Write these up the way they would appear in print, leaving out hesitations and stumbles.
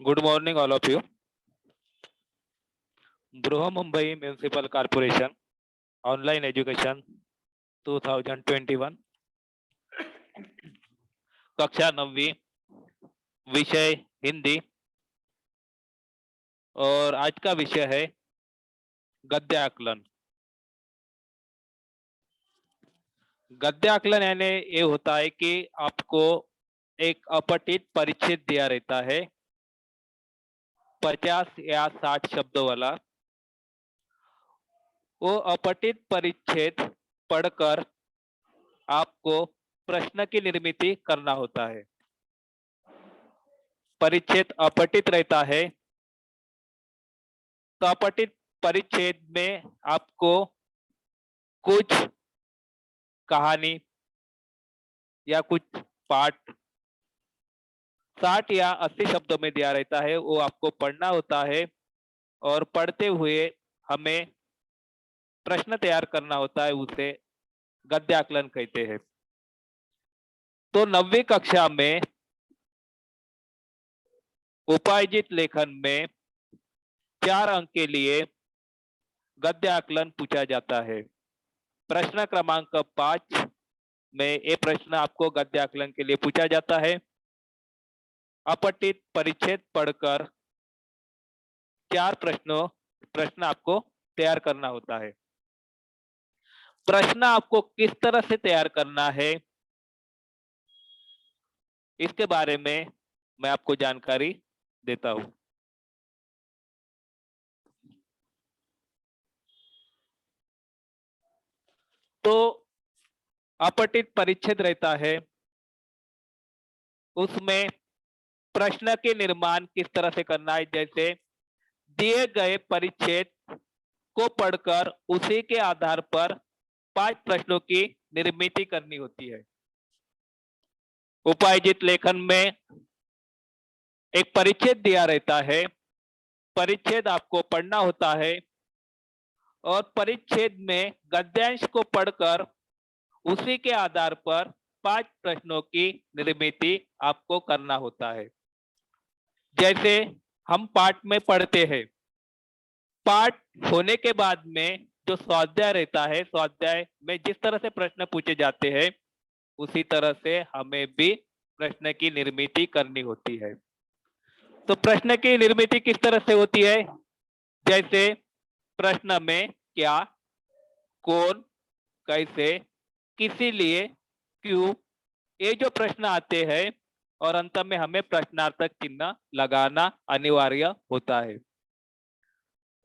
Good morning, all of you. Mumbai Municipal Corporation Online Education 2021 कक्षा 9वीं विषय हिंदी और आज का विषय है गद्य आकलन। गद्य आकलन यानी ये होता है कि आपको एक अपठित परिच्छेद दिया रहता है 50 या 60 शब्दों वाला। वो अपठित परिच्छेद पढ़कर आपको प्रश्न की निर्मिति करना होता है। परिच्छेद अपठित रहता है तो अपठित परिच्छेद में आपको कुछ कहानी या कुछ पाठ 60 या 80 शब्दों में दिया रहता है, वो आपको पढ़ना होता है और पढ़ते हुए हमें प्रश्न तैयार करना होता है, उसे गद्य आकलन कहते हैं। तो 9वीं कक्षा में उपार्जित लेखन में 4 अंक के लिए गद्य आकलन पूछा जाता है। प्रश्न क्रमांक 5 में ये प्रश्न आपको गद्य आकलन के लिए पूछा जाता है। अपठित परिच्छेद पढ़कर 4 प्रश्न आपको तैयार करना होता है। प्रश्न आपको किस तरह से तैयार करना है, इसके बारे में मैं आपको जानकारी देता हूं। तो अपठित परिच्छेद रहता है, उसमें प्रश्न के निर्माण किस तरह से करना है। जैसे दिए गए परिच्छेद को पढ़कर उसी के आधार पर 5 प्रश्नों की निर्मिति करनी होती है। उपार्जित लेखन में एक परिच्छेद दिया रहता है, परिच्छेद आपको पढ़ना होता है और परिच्छेद में गद्यांश को पढ़कर उसी के आधार पर 5 प्रश्नों की निर्मिति आपको करना होता है। जैसे हम पाठ में पढ़ते हैं, पाठ होने के बाद में जो स्वाध्याय रहता है, स्वाध्याय में जिस तरह से प्रश्न पूछे जाते हैं उसी तरह से हमें भी प्रश्न की निर्मिति करनी होती है। तो प्रश्न की निर्मिति किस तरह से होती है। जैसे प्रश्न में क्या, कौन, कैसे, किसी लिए, क्यों, ये जो प्रश्न आते हैं और अंत में हमें प्रश्नार्थक चिन्ह लगाना अनिवार्य होता है।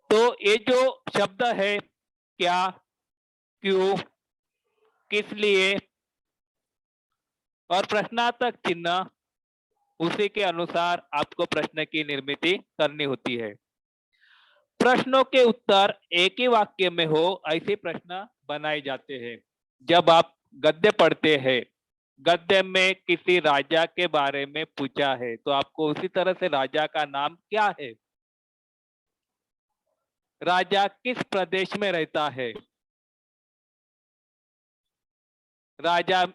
तो ये जो शब्द है क्या, क्यों, किस लिए और प्रश्नार्थक चिन्ह, उसी के अनुसार आपको प्रश्न की निर्मिति करनी होती है। प्रश्नों के उत्तर एक ही वाक्य में हो ऐसे प्रश्न बनाए जाते हैं। जब आप गद्य पढ़ते हैं, गद्य में किसी राजा के बारे में पूछा है तो आपको उसी तरह से राजा का नाम क्या है, राजा किस प्रदेश में रहता है, राजा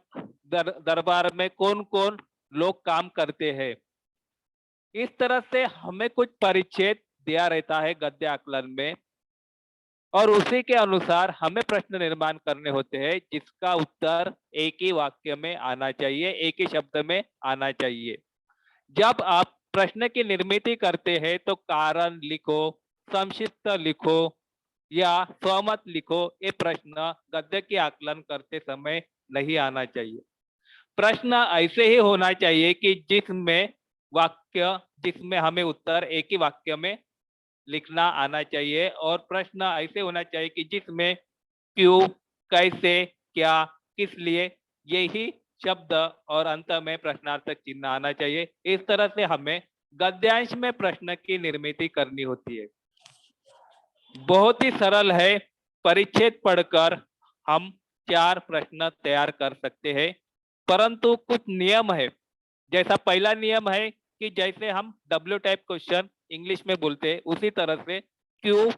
दरबार में कौन कौन लोग काम करते हैं। इस तरह से हमें कुछ परिच्छेद दिया रहता है गद्य आकलन में और उसी के अनुसार हमें प्रश्न निर्माण करने होते हैं, जिसका उत्तर एक ही वाक्य में आना चाहिए, एक ही शब्द में आना चाहिए। जब आप प्रश्न की निर्मिति करते हैं तो कारण लिखो, संक्षिप्त लिखो या सहमत लिखो। ये प्रश्न गद्य की आकलन करते समय नहीं आना चाहिए। प्रश्न ऐसे ही होना चाहिए कि जिसमें हमें उत्तर एक ही वाक्य में लिखना आना चाहिए और प्रश्न ऐसे होना चाहिए कि जिसमें क्यों, कैसे, क्या, किस लिए यही शब्द और अंत में प्रश्नार्थक चिन्ह आना चाहिए। इस तरह से हमें गद्यांश में प्रश्न की निर्मिति करनी होती है। बहुत ही सरल है, परिच्छेद पढ़कर हम 4 प्रश्न तैयार कर सकते हैं, परंतु कुछ नियम है। जैसा पहला नियम है कि जैसे हम W टाइप क्वेश्चन इंग्लिश में बोलते हैं उसी तरह से क्यों,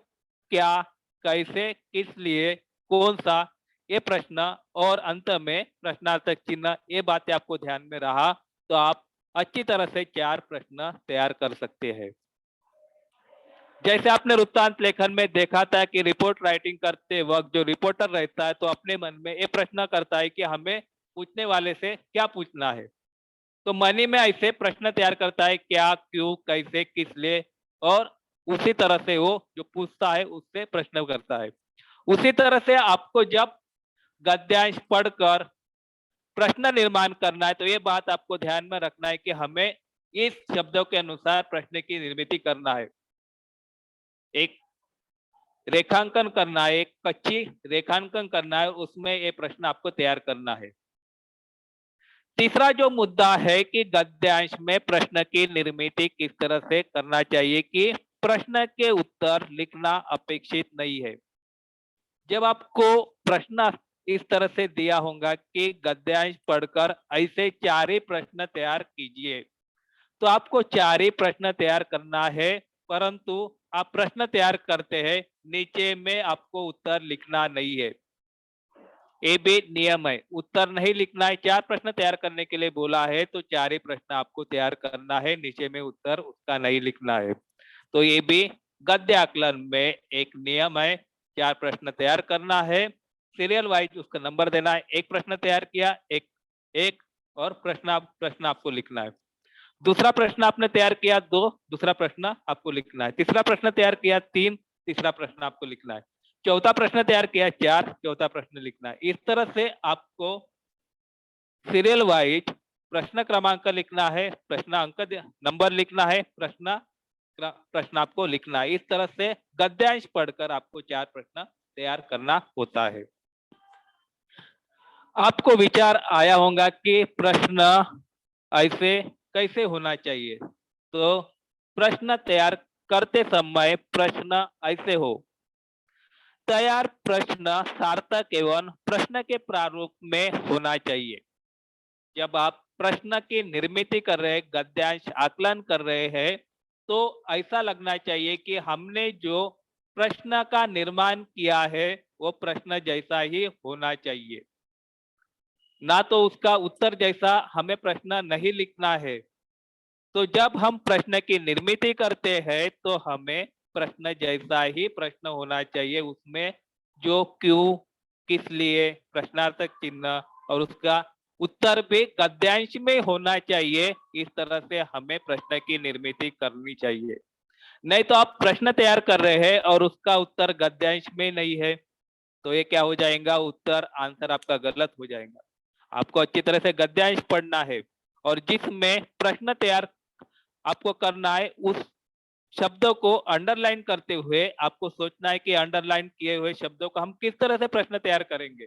क्या, कैसे, किस लिए, कौन सा, ये प्रश्न और अंत में प्रश्नार्थक चिन्ह, ये बातें आपको ध्यान में रहा तो आप अच्छी तरह से 4 प्रश्न तैयार कर सकते हैं। जैसे आपने वृत्तांत लेखन में देखा था कि रिपोर्ट राइटिंग करते वक्त जो रिपोर्टर रहता है तो अपने मन में ये प्रश्न करता है कि हमें पूछने वाले से क्या पूछना है। तो मन ही में ऐसे प्रश्न तैयार करता है, क्या, क्यों, कैसे, किस लिए, और उसी तरह से वो जो पूछता है उससे प्रश्न करता है। उसी तरह से आपको जब गद्यांश पढ़कर प्रश्न निर्माण करना है तो ये बात आपको ध्यान में रखना है कि हमें इस शब्दों के अनुसार प्रश्न की निर्मिति करना है। एक रेखांकन करना है, एक कच्ची रेखांकन करना है, उसमें ये प्रश्न आपको तैयार करना है। तीसरा जो मुद्दा है कि गद्यांश में प्रश्न की निर्मिति किस तरह से करना चाहिए कि प्रश्न के उत्तर लिखना अपेक्षित नहीं है। जब आपको प्रश्न इस तरह से दिया होगा कि गद्यांश पढ़कर ऐसे 4 ही प्रश्न तैयार कीजिए, तो आपको 4 ही प्रश्न तैयार करना है, परंतु आप प्रश्न तैयार करते हैं, नीचे में आपको उत्तर लिखना नहीं है। ये भी नियम है, उत्तर नहीं लिखना है। 4 प्रश्न तैयार करने के लिए बोला है तो 4 ही प्रश्न आपको तैयार करना है, नीचे में उत्तर उसका नहीं लिखना है। तो ये भी गद्य आकलन में एक नियम है, 4 प्रश्न तैयार करना है, सीरियल वाइज उसका नंबर देना है। एक प्रश्न तैयार किया, एक एक और प्रश्न आपको लिखना है। दूसरा प्रश्न आपने तैयार किया 2, दूसरा प्रश्न आपको लिखना है। तीसरा प्रश्न तैयार किया 3, तीसरा प्रश्न आपको लिखना है। चौथा प्रश्न तैयार किया 4, चौथा प्रश्न लिखना है। इस तरह से आपको सीरियल वाइज प्रश्न क्रमांक लिखना है, प्रश्न अंक नंबर लिखना है, प्रश्न आपको लिखना है। इस तरह से गद्यांश पढ़कर आपको 4 प्रश्न तैयार करना होता है। आपको विचार आया होगा कि प्रश्न ऐसे कैसे होना चाहिए। तो प्रश्न तैयार करते समय प्रश्न ऐसे हो, तैयार प्रश्न सार्थक एवं प्रश्न के प्रारूप में होना चाहिए। जब आप प्रश्न की निर्मिति कर रहे हैं, गद्यांश आकलन कर रहे हैं, तो ऐसा लगना चाहिए कि हमने जो प्रश्न का निर्माण किया है वो प्रश्न जैसा ही होना चाहिए, ना तो उसका उत्तर जैसा हमें प्रश्न नहीं लिखना है। तो जब हम प्रश्न की निर्मिति करते हैं तो हमें प्रश्न जैसा ही प्रश्न होना चाहिए, उसमें जो क्यों, किस लिए, प्रश्नार्थक चिन्ह और उसका उत्तर भी गद्यांश में होना चाहिए। इस तरह से हमें प्रश्न की निर्मिति करनी चाहिए। नहीं तो आप प्रश्न तैयार कर रहे हैं और उसका उत्तर गद्यांश में नहीं है, तो ये क्या हो जाएगा, उत्तर आंसर आपका गलत हो जाएगा। आपको अच्छी तरह से गद्यांश पढ़ना है और जिसमें प्रश्न तैयार आपको करना है उस शब्दों को अंडरलाइन करते हुए आपको सोचना है कि अंडरलाइन किए हुए शब्दों को हम किस तरह से प्रश्न तैयार करेंगे।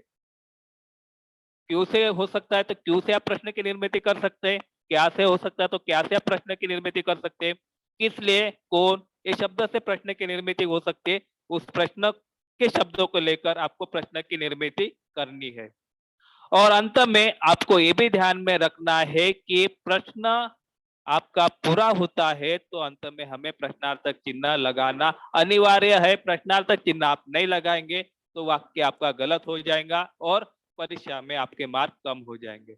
क्यों से हो सकता है तो क्यों से आप प्रश्न की निर्मिति कर सकते हैं, क्या से हो सकता है तो क्या से आप प्रश्न की निर्मिति कर सकते हैं, किस लिए, कौन, ये शब्द से प्रश्न की निर्मिति हो सकती है। उस प्रश्न के शब्दों को लेकर आपको प्रश्न की निर्मिति करनी है। और अंत में आपको ये भी ध्यान में रखना है कि प्रश्न आपका पूरा होता है तो अंत में हमें प्रश्नार्थक चिन्ह लगाना अनिवार्य है। प्रश्नार्थक चिन्ह आप नहीं लगाएंगे तो वाक्य आपका गलत हो जाएगा और परीक्षा में आपके मार्क कम हो जाएंगे।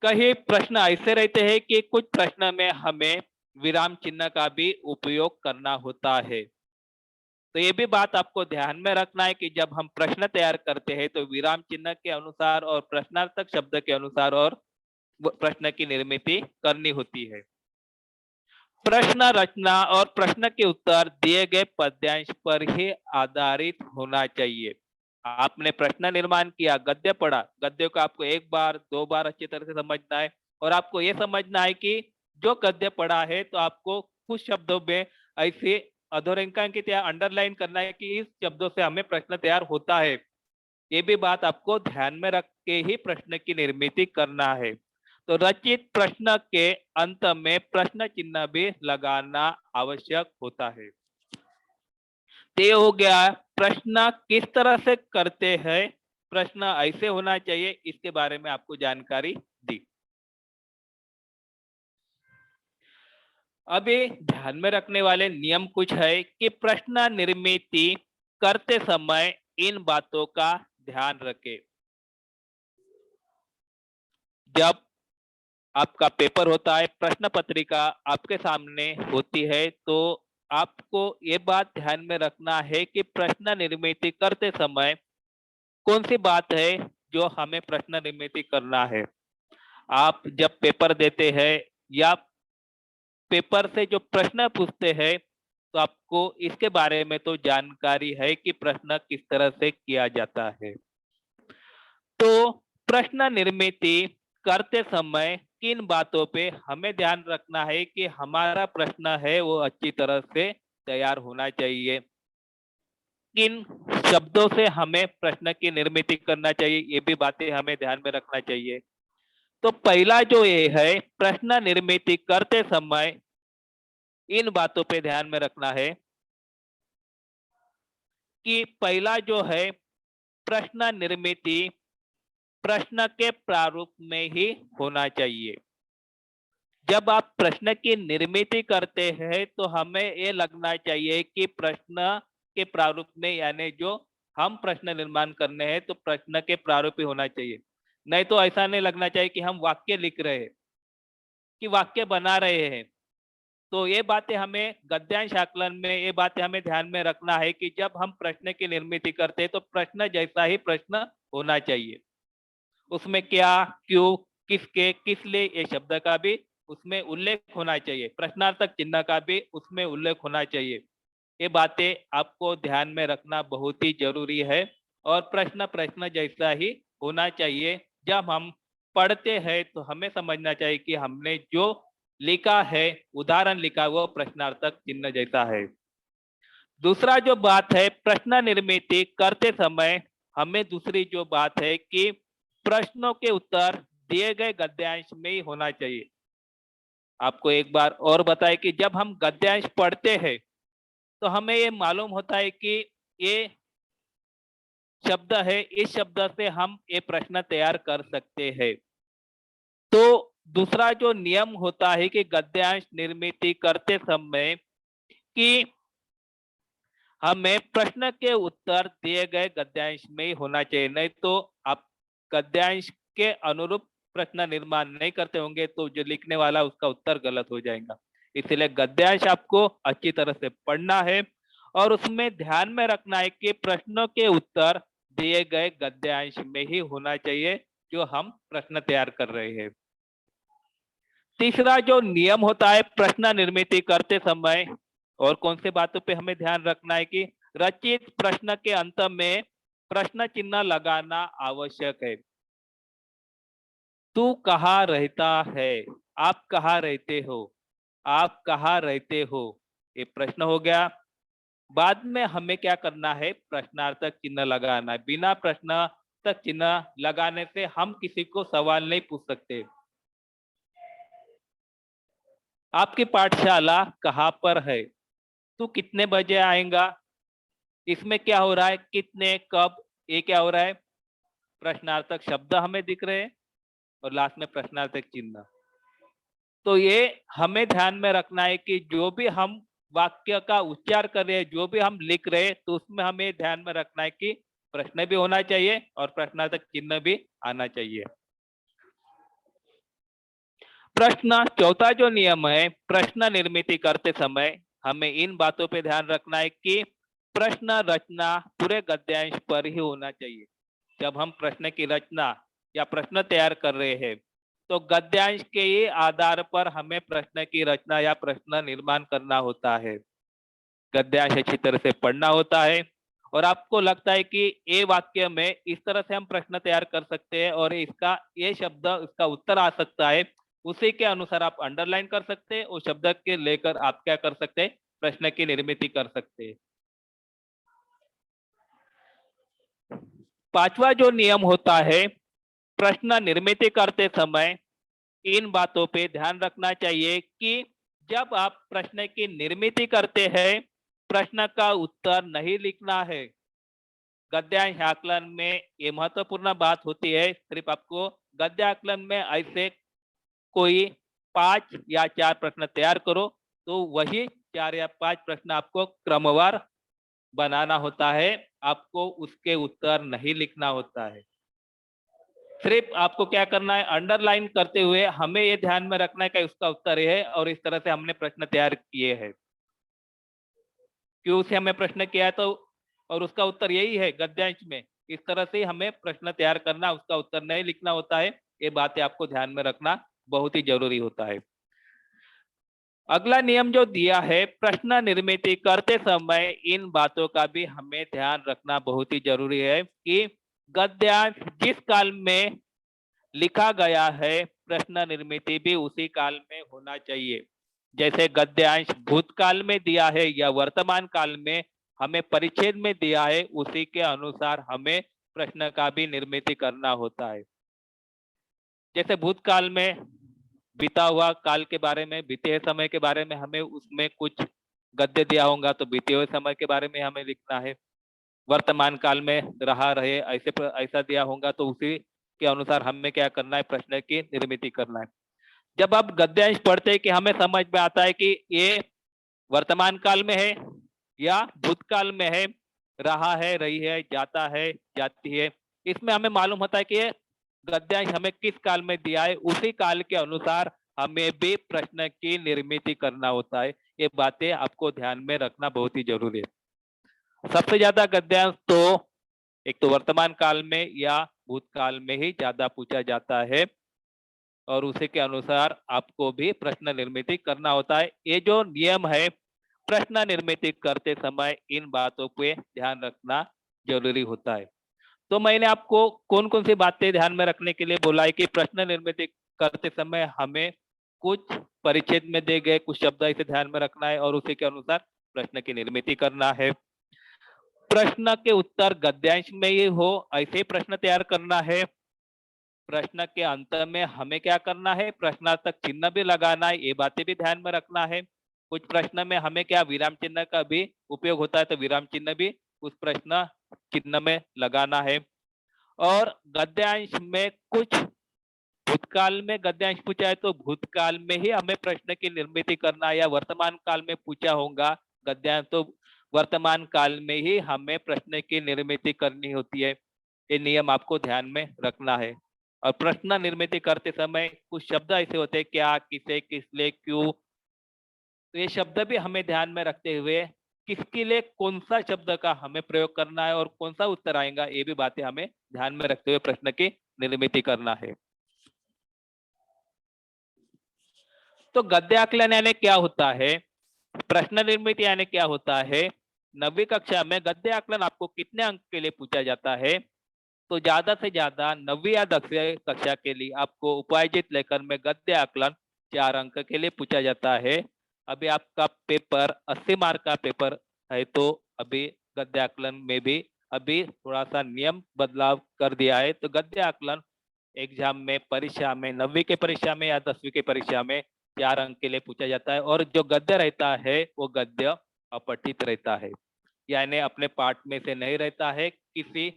कई प्रश्न ऐसे रहते हैं कि कुछ प्रश्न में हमें विराम चिन्ह का भी उपयोग करना होता है। तो ये भी बात आपको ध्यान में रखना है कि जब हम प्रश्न तैयार करते हैं तो विराम चिन्ह के अनुसार और प्रश्नार्थक शब्द के अनुसार और प्रश्न की निर्मिति करनी होती है। प्रश्न रचना और प्रश्न के उत्तर दिए गए पद्यांश पर ही आधारित होना चाहिए। आपने प्रश्न निर्माण किया, गद्य पढ़ा, गद्य को आपको 1 बार 2 बार अच्छी तरह से समझना है और आपको ये समझना है कि जो गद्य पढ़ा है तो आपको कुछ शब्दों में ऐसे अधोरेखांकित या अंडरलाइन करना है कि इस शब्दों से हमें प्रश्न तैयार होता है। ये भी बात आपको ध्यान में रख के ही प्रश्न की निर्मिति करना है। तो रचित प्रश्न के अंत में प्रश्न चिन्ह भी लगाना आवश्यक होता है। ते हो गया प्रश्न किस तरह से करते हैं, प्रश्न ऐसे होना चाहिए, इसके बारे में आपको जानकारी दी। अभी ध्यान में रखने वाले नियम कुछ है कि प्रश्न निर्मिति करते समय इन बातों का ध्यान रखें। जब आपका पेपर होता है, प्रश्न पत्रिका आपके सामने होती है, तो आपको ये बात ध्यान में रखना है कि प्रश्न निर्मित करते समय कौन सी बात है जो हमें प्रश्न निर्मित करना है। आप जब पेपर देते हैं या पेपर से जो प्रश्न पूछते हैं, तो आपको इसके बारे में तो जानकारी है कि प्रश्न किस तरह से किया जाता है। तो प्रश्न निर्मित करते समय किन बातों पे हमें ध्यान रखना है कि हमारा प्रश्न है वो अच्छी तरह से तैयार होना चाहिए। किन शब्दों से हमें प्रश्न की निर्मित करना चाहिए, ये भी बातें हमें ध्यान में रखना चाहिए। तो पहला जो ये है, प्रश्न निर्मित करते समय इन बातों पे ध्यान में रखना है कि पहला जो है, प्रश्न निर्मित प्रश्न के प्रारूप में ही होना चाहिए। जब आप प्रश्न की निर्मित करते हैं तो हमें ये लगना चाहिए कि प्रश्न के प्रारूप में, यानी जो हम प्रश्न निर्माण करने हैं तो प्रश्न के प्रारूप ही होना चाहिए। नहीं तो ऐसा नहीं लगना चाहिए कि हम वाक्य लिख रहे हैं, कि वाक्य बना रहे हैं। तो ये बातें हमें गद्यांश आकलन में, ये बातें हमें ध्यान में रखना है कि जब हम प्रश्न की निर्मित करते हैं तो प्रश्न जैसा ही प्रश्न होना चाहिए। उसमें क्या, क्यों, किसके, किस लिए, ये शब्द का भी उसमें उल्लेख होना चाहिए। प्रश्नार्थक चिन्ह का भी उसमें उल्लेख होना चाहिए। ये बातें आपको ध्यान में रखना बहुत ही जरूरी है। और प्रश्न प्रश्न जैसा ही होना चाहिए। जब हम पढ़ते हैं तो हमें समझना चाहिए कि हमने जो लिखा है, उदाहरण लिखा, वो प्रश्नार्थक चिन्ह जैसा है। दूसरा जो बात है, प्रश्न निर्मित करते समय हमें दूसरी जो बात है कि प्रश्नों के उत्तर दिए गए गद्यांश में ही होना चाहिए। आपको एक बार और बताए कि जब हम गद्यांश पढ़ते हैं तो हमें ये मालूम होता है कि ये शब्द है, इस शब्द से हम ये प्रश्न तैयार कर सकते हैं। तो दूसरा जो नियम होता है कि गद्यांश निर्मित करते समय कि हमें प्रश्न के उत्तर दिए गए गद्यांश में ही होना चाहिए। नहीं तो आप गद्यांश के अनुरूप प्रश्न निर्माण नहीं करते होंगे तो जो लिखने वाला उसका उत्तर गलत हो जाएगा। इसलिए गद्यांश आपको अच्छी तरह से पढ़ना है और उसमें ध्यान में रखना है कि प्रश्नों के उत्तर दिए गए गद्यांश में ही होना चाहिए जो हम प्रश्न तैयार कर रहे हैं। तीसरा जो नियम होता है प्रश्न निर्मित करते समय, और कौन से बातों पे हमें ध्यान रखना है कि रचित प्रश्न के अंत में प्रश्न चिन्ह लगाना आवश्यक है। तू कहाँ रहता है, आप कहाँ रहते हो, आप कहाँ रहते हो, ये प्रश्न हो गया। बाद में हमें क्या करना है, प्रश्नार्थक चिन्ह लगाना है। बिना प्रश्नार्थक चिन्ह लगाने से हम किसी को सवाल नहीं पूछ सकते। आपकी पाठशाला कहाँ पर है, तू कितने बजे आएगा, इसमें क्या हो रहा है, कितने, कब, ये क्या हो रहा है, प्रश्नार्थक शब्द हमें दिख रहे हैं और लास्ट में प्रश्नार्थक चिन्ह। तो ये हमें ध्यान में रखना है कि जो भी हम वाक्य का उच्चार कर रहे हैं, जो भी हम लिख रहे हैं, तो उसमें हमें ध्यान में रखना है कि प्रश्न भी होना चाहिए और प्रश्नार्थक चिन्ह भी आना चाहिए। प्रश्न चौथा जो नियम है, प्रश्न निर्मित करते समय हमें इन बातों पे ध्यान रखना है कि प्रश्न रचना पूरे गद्यांश पर ही होना चाहिए। जब हम प्रश्न की रचना या प्रश्न तैयार कर रहे हैं तो गद्यांश के ही आधार पर हमें प्रश्न की रचना या प्रश्न निर्माण करना होता है। गद्यांश अच्छी तरह से पढ़ना होता है और आपको लगता है कि ये वाक्य में इस तरह से हम प्रश्न तैयार कर सकते हैं और इसका ये शब्द इसका उत्तर आ सकता है, उसी के अनुसार आप अंडरलाइन कर सकते हैं। उस शब्द के लेकर आप क्या कर सकते हैं, प्रश्न की निर्मित कर सकते हैं। पांचवा जो नियम होता है, प्रश्न निर्मित करते समय इन बातों पे ध्यान रखना चाहिए कि जब आप प्रश्न की निर्मित करते हैं, प्रश्न का उत्तर नहीं लिखना है। गद्यांश आकलन में ये महत्वपूर्ण बात होती है। सिर्फ आपको गद्य आकलन में ऐसे कोई 5 या 4 प्रश्न तैयार करो, तो वही 4 या 5 प्रश्न आपको क्रमवार बनाना होता है। आपको उसके उत्तर नहीं लिखना होता है। सिर्फ आपको क्या करना है, अंडरलाइन करते हुए हमें ये ध्यान में रखना है कि उसका उत्तर ये है और इस तरह से हमने प्रश्न तैयार किए हैं। क्यों से हमें प्रश्न किया है तो और उसका उत्तर यही है गद्यांश में, इस तरह से हमें प्रश्न तैयार करना, उसका उत्तर नहीं लिखना होता है। ये बातें आपको ध्यान में रखना बहुत ही जरूरी होता है। अगला नियम जो दिया है, प्रश्न निर्मित करते समय इन बातों का भी हमें ध्यान रखना बहुत ही जरूरी है कि गद्यांश जिस काल में लिखा गया है, प्रश्न निर्मित भी उसी काल में होना चाहिए। जैसे गद्यांश भूतकाल में दिया है या वर्तमान काल में हमें परिच्छेद में दिया है, उसी के अनुसार हमें प्रश्न का भी निर्मित करना होता है। जैसे भूतकाल में बीता हुआ काल के बारे में, बीते समय के बारे में हमें उसमें कुछ गद्य दिया होगा तो बीते हुए समय के बारे में हमें लिखना है। वर्तमान काल में रहा रहे ऐसा दिया होगा तो उसी के अनुसार हमें क्या करना है, प्रश्न की निर्मित करना है। जब आप गद्यांश पढ़ते हैं कि हमें समझ में आता है कि ये वर्तमान काल में है या भूतकाल में है, रहा है, रही है, जाता है, जाती है, इसमें हमें मालूम होता है कि ये गद्यांश हमें किस काल में दिया है, उसी काल के अनुसार हमें भी प्रश्न की निर्मित करना होता है। ये बातें आपको ध्यान में रखना बहुत ही जरूरी है। सबसे ज्यादा गद्यांश तो एक तो वर्तमान काल में या भूतकाल में ही ज्यादा पूछा जाता है और उसी के अनुसार आपको भी प्रश्न निर्मित करना होता है। ये जो नियम है, प्रश्न निर्मित करते समय इन बातों पे ध्यान रखना जरूरी होता है। तो मैंने आपको कौन कौन सी बातें ध्यान में रखने के लिए बोला है कि प्रश्न निर्मित करते समय हमें कुछ परिच्छेद में दे गए कुछ शब्द इसे ध्यान में रखना है और उसी के अनुसार प्रश्न की निर्मित करना है। प्रश्न के उत्तर गद्यांश में ही हो ऐसे ही प्रश्न तैयार करना है। प्रश्न के अंत में हमें क्या करना है, प्रश्नार्थक चिन्ह भी लगाना है, ये बातें भी ध्यान में रखना है। कुछ प्रश्न में हमें क्या विराम चिन्ह का भी उपयोग होता है तो विराम चिन्ह भी उस प्रश्न चिन्ह में लगाना है। और गद्यांश में कुछ भूतकाल में गद्यांश पूछा है तो भूतकाल में ही हमें प्रश्न की निर्मित करना है, या वर्तमान काल में पूछा होगा गद्यांश तो वर्तमान काल में ही हमें प्रश्न की निर्मित करनी होती है। ये नियम आपको ध्यान में रखना है। और प्रश्न निर्मित करते समय कुछ शब्द ऐसे होते हैं, क्या, किसे, किसलिए, क्यों, तो ये शब्द भी हमें ध्यान में रखते हुए किसके लिए कौन सा शब्द का हमें प्रयोग करना है और कौन सा उत्तर आएगा, ये भी बातें हमें ध्यान में रखते हुए प्रश्न की निर्मित करना है। तो गद्य आकलन यानी क्या होता है, प्रश्न निर्मित यानी क्या होता है। 9वीं कक्षा में गद्य आकलन आपको कितने अंक के लिए पूछा जाता है, तो ज्यादा से ज्यादा 9वीं या 10वीं कक्षा के लिए आपको उपार्जित लेखन में गद्य आकलन 4 अंक के लिए पूछा जाता है। अभी आपका पेपर 80 मार्क का पेपर है तो अभी गद्य आकलन में भी अभी थोड़ा सा नियम बदलाव कर दिया है। तो गद्य आकलन एग्जाम में, परीक्षा में, 9वीं के परीक्षा में या 10वीं की परीक्षा में 4 अंक के लिए पूछा जाता है। और जो गद्य रहता है वो गद्य अपठित रहता है, यानी अपने पाठ में से नहीं रहता है, किसी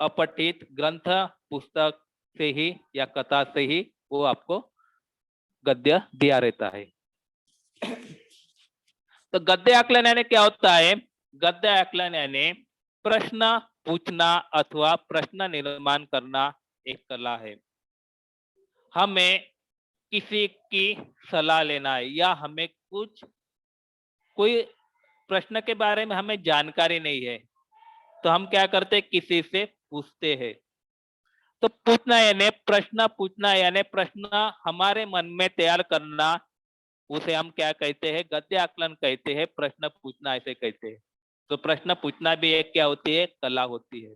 अपठित ग्रंथ पुस्तक से ही या कथा से ही वो आपको गद्य दिया रहता है। तो गद्य आकलन यानी क्या होता है, गद्य आकलन यानी प्रश्न पूछना अथवा प्रश्न निर्माण करना एक कला है। हमें किसी की सलाह लेना है या हमें कोई प्रश्न के बारे में हमें जानकारी नहीं है तो हम क्या करते हैं, किसी से पूछते हैं। तो पूछना यानी प्रश्न, पूछना यानी प्रश्न हमारे मन में तैयार करना, उसे हम क्या कहते हैं, गद्य आकलन कहते हैं। प्रश्न पूछना ऐसे कहते हैं। तो प्रश्न पूछना भी एक क्या होती है, कला होती है।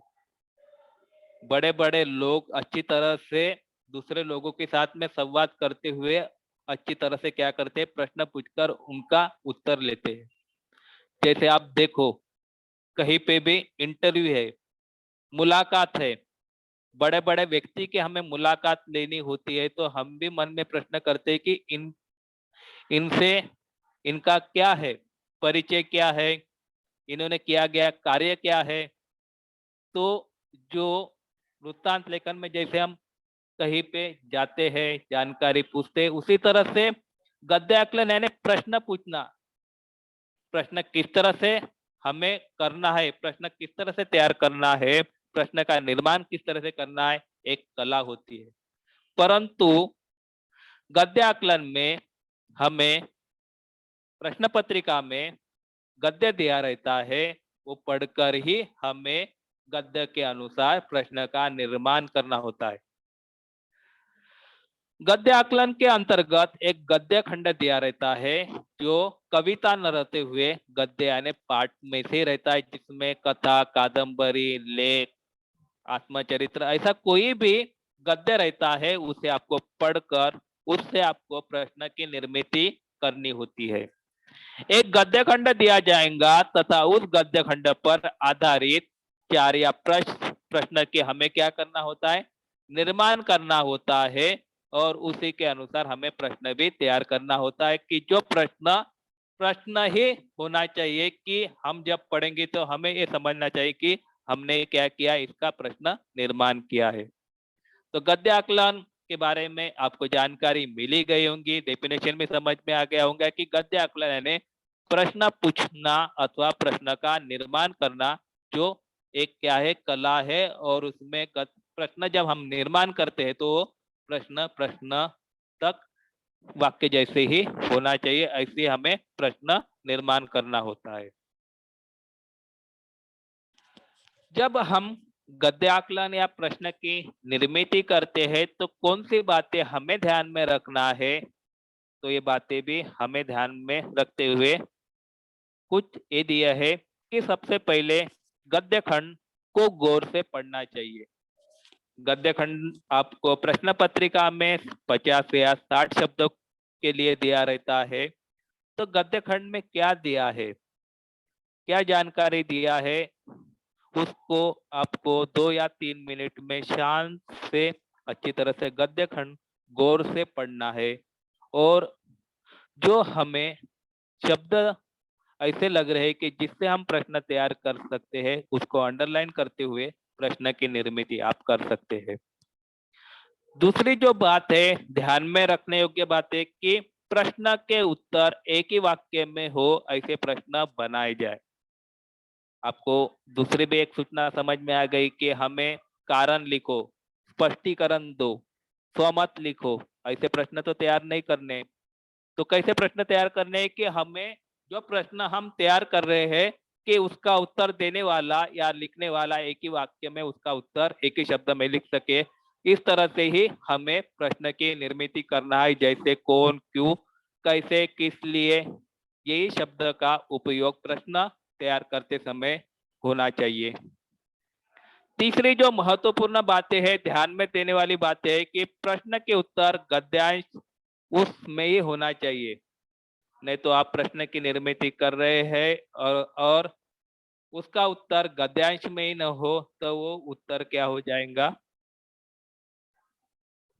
बड़े बड़े लोग अच्छी तरह से दूसरे लोगों के साथ में संवाद करते हुए अच्छी तरह से क्या करते हैं, प्रश्न पूछकर उनका उत्तर लेते हैं। जैसे आप देखो कहीं पे भी इंटरव्यू है, मुलाकात है, बड़े बड़े व्यक्ति की हमें मुलाकात लेनी होती है तो हम भी मन में प्रश्न करते हैं कि इनसे इनका क्या है, परिचय क्या है, इन्होंने किया गया कार्य क्या है। तो जो वृत्तांत लेखन में जैसे हम कहीं पे जाते हैं, जानकारी पूछते हैं, उसी तरह से गद्य आकलन यानी प्रश्न पूछना। प्रश्न किस तरह से हमें करना है, प्रश्न किस तरह से तैयार करना है, प्रश्न का निर्माण किस तरह से करना है, एक कला होती है। परंतु गद्य आकलन में हमें प्रश्न पत्रिका में गद्य दिया रहता है, वो पढ़कर ही हमें गद्य के अनुसार प्रश्न का निर्माण करना होता है। गद्य आकलन के अंतर्गत एक गद्य खंड दिया रहता है जो कविता न रहते हुए गद्य यानी पाठ में से रहता है, जिसमें कथा, कादंबरी, लेख, आत्मचरित्र ऐसा कोई भी गद्य रहता है, उसे आपको पढ़कर उससे आपको प्रश्न की निर्मित करनी होती है। एक गद्य खंड दिया जाएगा तथा उस गद्य खंड पर आधारित 4 या प्रश्न के हमें क्या करना होता है, निर्माण करना होता है और उसी के अनुसार हमें प्रश्न भी तैयार करना होता है कि जो प्रश्न ही होना चाहिए कि हम जब पढ़ेंगे तो हमें ये समझना चाहिए कि हमने क्या किया, इसका प्रश्न निर्माण किया है। तो गद्य आकलन के बारे में आपको जानकारी मिली गई होंगी, डेफिनेशन में समझ में आ गया होगा कि गद्य आकलन यानी प्रश्न पूछना अथवा प्रश्न का निर्माण करना, जो एक क्या है, कला है। और उसमें प्रश्न जब हम निर्माण करते हैं तो प्रश्न तक वाक्य जैसे ही होना चाहिए, ऐसे हमें प्रश्न निर्माण करना होता है। जब हम गद्य आकलन या प्रश्न की निर्मित करते हैं तो कौन सी बातें हमें ध्यान में रखना है, तो ये बातें भी हमें ध्यान में रखते हुए कुछ ये दिया है कि सबसे पहले गद्य खंड को गौर से पढ़ना चाहिए। गद्य खंड आपको प्रश्न पत्रिका में 50 या 60 शब्दों के लिए दिया रहता है। तो गद्य खंड में क्या दिया है, क्या जानकारी दिया है, उसको आपको 2 या 3 मिनट में शांत से अच्छी तरह से गद्य खंड गौर से पढ़ना है। और जो हमें शब्द ऐसे लग रहे कि जिससे हम प्रश्न तैयार कर सकते हैं, उसको अंडरलाइन करते हुए प्रश्न की निर्मित आप कर सकते हैं। दूसरी जो बात है ध्यान में रखने योग्य बात है कि प्रश्न के उत्तर एक ही वाक्य में हो, ऐसे प्रश्न बनाए जाए। आपको दूसरी भी एक सूचना समझ में आ गई कि हमें कारण लिखो, स्पष्टीकरण दो, स्वमत लिखो, ऐसे प्रश्न तो तैयार नहीं करने। तो कैसे प्रश्न तैयार करने हैं कि हमें जो प्रश्न हम तैयार कर रहे हैं कि उसका उत्तर देने वाला या लिखने वाला एक ही वाक्य में उसका उत्तर एक ही शब्द में लिख सके, इस तरह से ही हमें प्रश्न की निर्मित करना है। जैसे कौन, क्यों, कैसे, किस लिए, यही शब्द का उपयोग प्रश्न तैयार करते समय होना चाहिए। तीसरी जो महत्वपूर्ण बातें हैं, ध्यान में देने वाली बातें है कि प्रश्न के उत्तर गद्यांश उसमें ही होना चाहिए। नहीं तो आप प्रश्न की निर्मित कर रहे हैं और उसका उत्तर गद्यांश में ही न हो तो वो उत्तर क्या हो जाएगा,